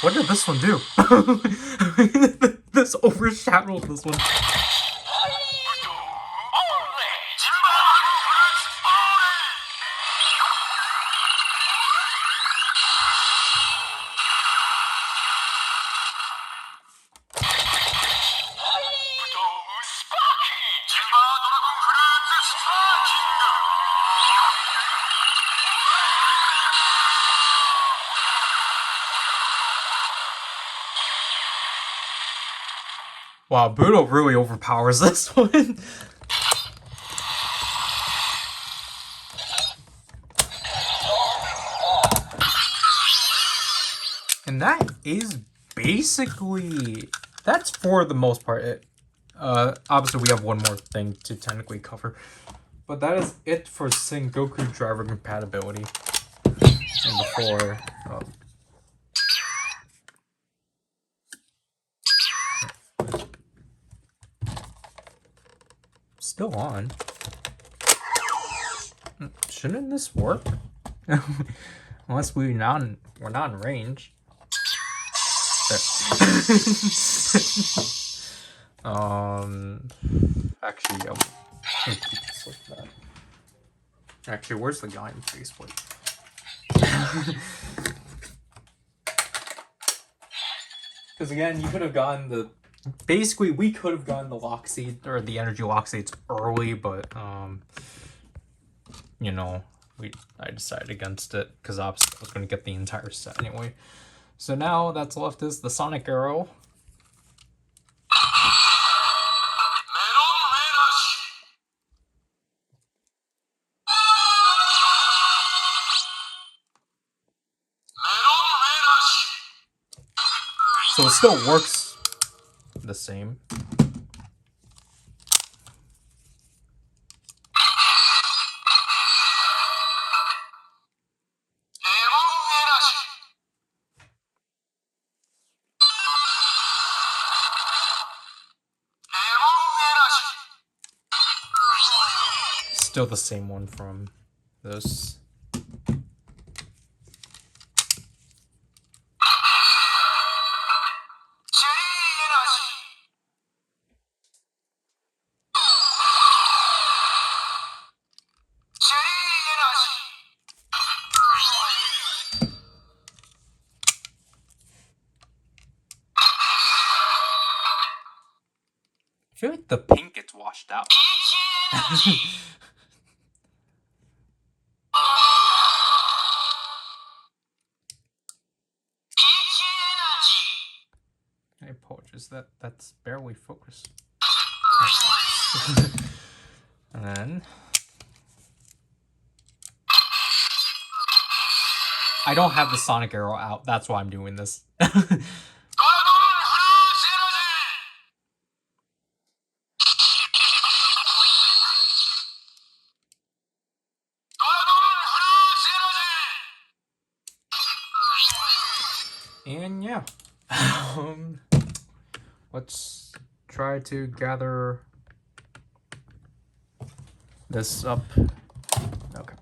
What did this one do? This overshadowed this one. Wow, Budo really overpowers this one. And that is basically... That's for the most part. Obviously, we have one more thing to technically cover. But that is it for Sengoku driver compatibility. And before... still on. Shouldn't this work? Unless we're not in range. Actually, I'll keep this like that. Actually, where's the Gaim faceplate? Because again, you could have gotten the. Basically, we could have gotten the lock seed or the energy lock seeds early, but you know, I decided against it because obviously I was going to get the entire set anyway. So now that's left is the Sonic Arrow. So it still works the same. Still the same one from this. I feel like the pink gets washed out. I apologize, that's barely focused. And then I don't have the Sonic Arrow out, that's why I'm doing this. And yeah, let's try to gather this up. Okay.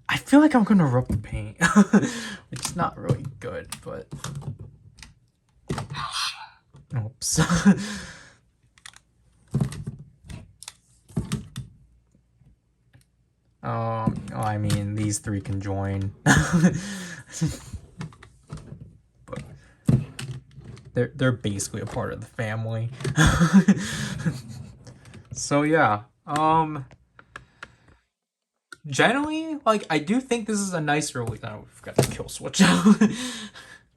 I feel like I'm gonna rub the paint, which is not really good, but oops. I mean, these three can join. But they're basically a part of the family. So yeah, generally, like, I do think this is a nice release. Oh, we've got the kill switch.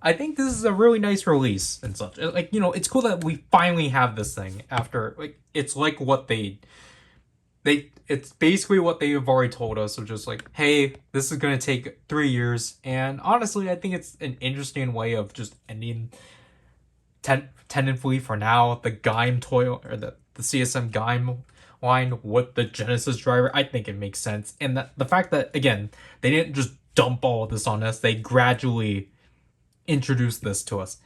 I think this is a really nice release and such. Like, you know, it's cool that we finally have this thing after, like, it's like what it's basically what they have already told us, of just like, hey, this is going to take 3 years. And honestly, I think it's an interesting way of just ending tentatively for now the Gaim toy, or the CSM Gaim line with the Genesis driver. I think it makes sense. And the fact that, again, they didn't just dump all of this on us, they gradually introduced this to us.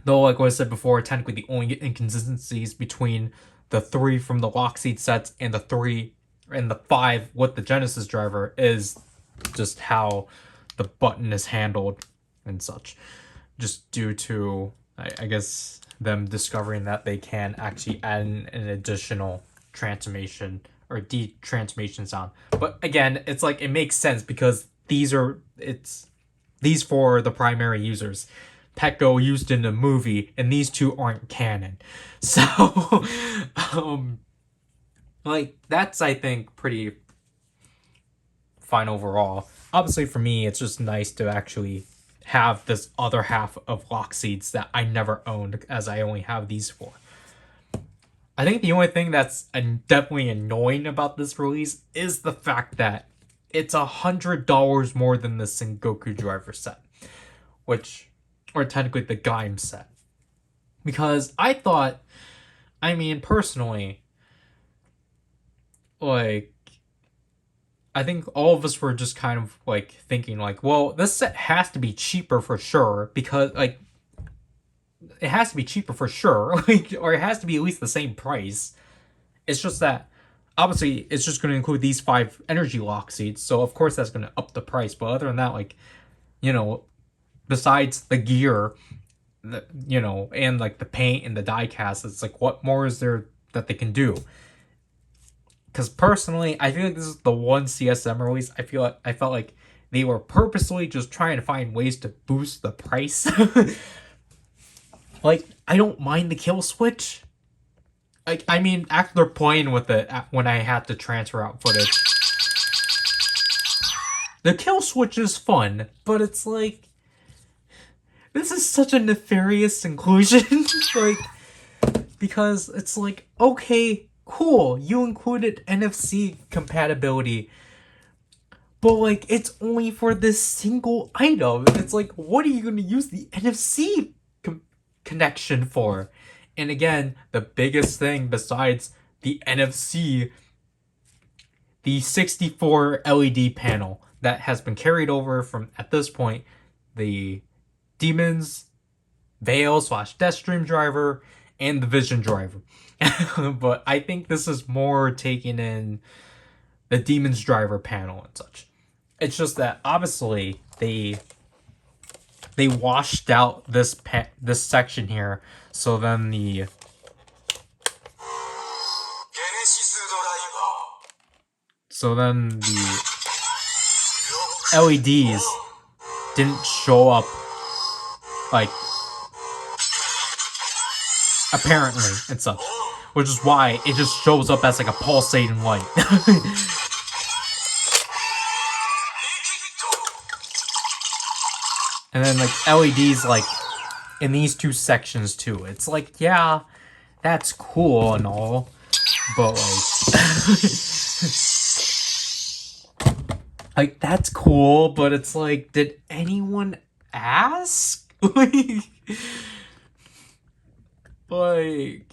Though, like what I said before, technically the only inconsistencies between the 3 from the Lockseed sets and the 3 and the 5 with the Genesis driver is just how the button is handled and such. Just due to, I guess, them discovering that they can actually add an additional transformation or de-transformation sound. But again, it's like, it makes sense because these 4 are the primary users. Petco used in the movie, and these 2 aren't canon. So, like, that's, I think, pretty fine overall. Obviously, for me, it's just nice to actually have this other half of Lockseeds that I never owned, as I only have these 4. I think the only thing that's definitely annoying about this release is the fact that it's $100 more than the Sengoku driver set, or technically the Gaim set. Because I thought, I mean, personally, like, I think all of us were just kind of, like, thinking, like, well, this set has to be cheaper for sure, because, like, it has to be cheaper for sure, like, or it has to be at least the same price. It's just that obviously it's just going to include these 5 energy lock seats, so of course that's going to up the price. But other than that, like, you know, besides the gear, you know, and like the paint and the die cast, it's like, what more is there that they can do? Because personally, I feel like this is the one CSM release I felt like they were purposely just trying to find ways to boost the price. Like, I don't mind the kill switch. Like, I mean, after playing with it when I had to transfer out footage, the kill switch is fun, but it's like, this is such a nefarious inclusion. Like, because it's like, okay, cool, you included NFC compatibility, but like, it's only for this single item. It's like, what are you going to use the NFC connection for? And again, the biggest thing besides the NFC, the 64 LED panel that has been carried over from, at this point, the Demon's Veil / Deathstream driver and the Vision driver. But I think this is more taking in the Demon's driver panel and such. It's just that obviously they washed out this section here, so then the LEDs didn't show up, like, apparently and such, which is why it just shows up as like a pulsating light. And then like LEDs like in these 2 sections too. It's like, yeah, that's cool and all, but like like, that's cool, but it's like, did anyone ask? Like,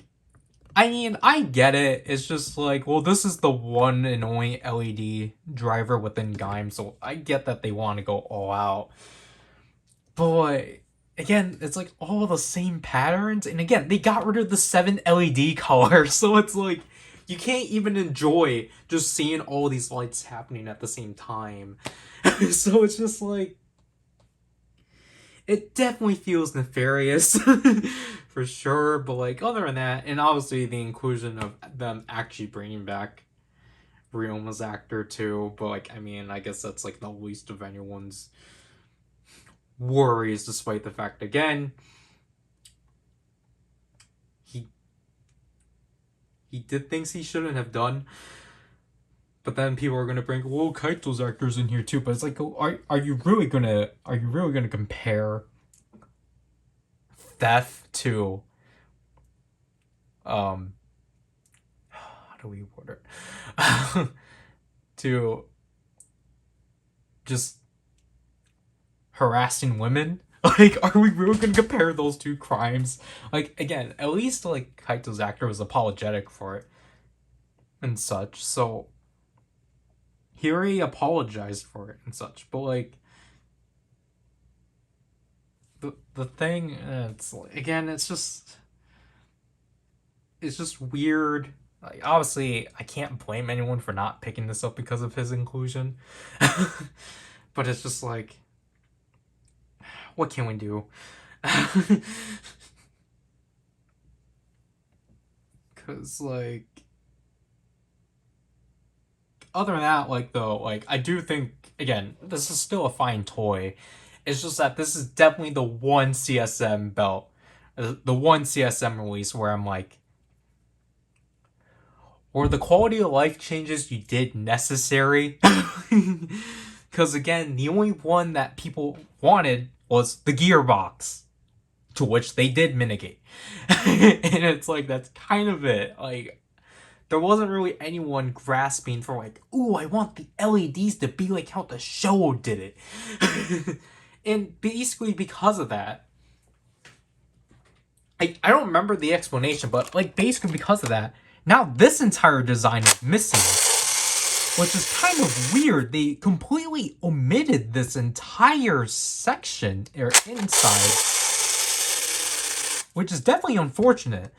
I mean, I get it. It's just like, well, this is the one and only LED driver within Gaim, so I get that they want to go all out. But again, it's like all the same patterns, and again, they got rid of the 7 LED colors, so it's like, you can't even enjoy just seeing all these lights happening at the same time. So it's just like, it definitely feels nefarious for sure. But like, other than that, and obviously the inclusion of them actually bringing back Ryoma's actor too. But like, I mean, I guess that's like the least of anyone's worries, despite the fact, again, he did things he shouldn't have done. But then people are gonna bring, well, Kaito's actors in here too. But it's like, are you really gonna compare Theft to how do we word it? To just harassing women? Like, are we really gonna compare those 2 crimes? Like, again, at least like Kaito's actor was apologetic for it and such, so he already apologized for it and such. But like, the thing, it's like, again, it's just weird. Like, obviously, I can't blame anyone for not picking this up because of his inclusion. But it's just like, what can we do? Because, like, other than that, like, though, like, I do think, again, this is still a fine toy. It's just that this is definitely the one CSM belt, the one CSM release where I'm like, were the quality of life changes you did necessary? Because again, the only one that people wanted was the gearbox, to which they did mitigate. And it's like, that's kind of it. Like, there wasn't really anyone grasping for like, ooh, I want the LEDs to be like how the show did it. And basically because of that, I don't remember the explanation, but like basically because of that, now this entire design is missing, which is kind of weird. They completely omitted this entire section or inside, which is definitely unfortunate.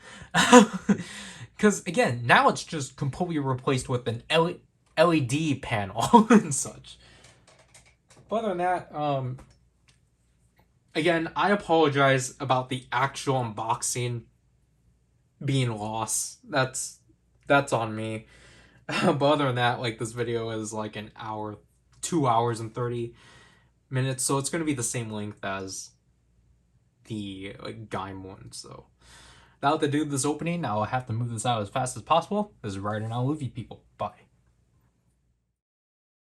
Because again, now it's just completely replaced with an LED panel and such. But other than that, again, I apologize about the actual unboxing being lost. That's on me. But other than that, like, this video is like an hour, 2 hours and 30 minutes, so it's gonna be the same length as the like Gaim one. So without to do this opening, I'll have to move this out as fast as possible. This is Ryder, and I'll leave you people.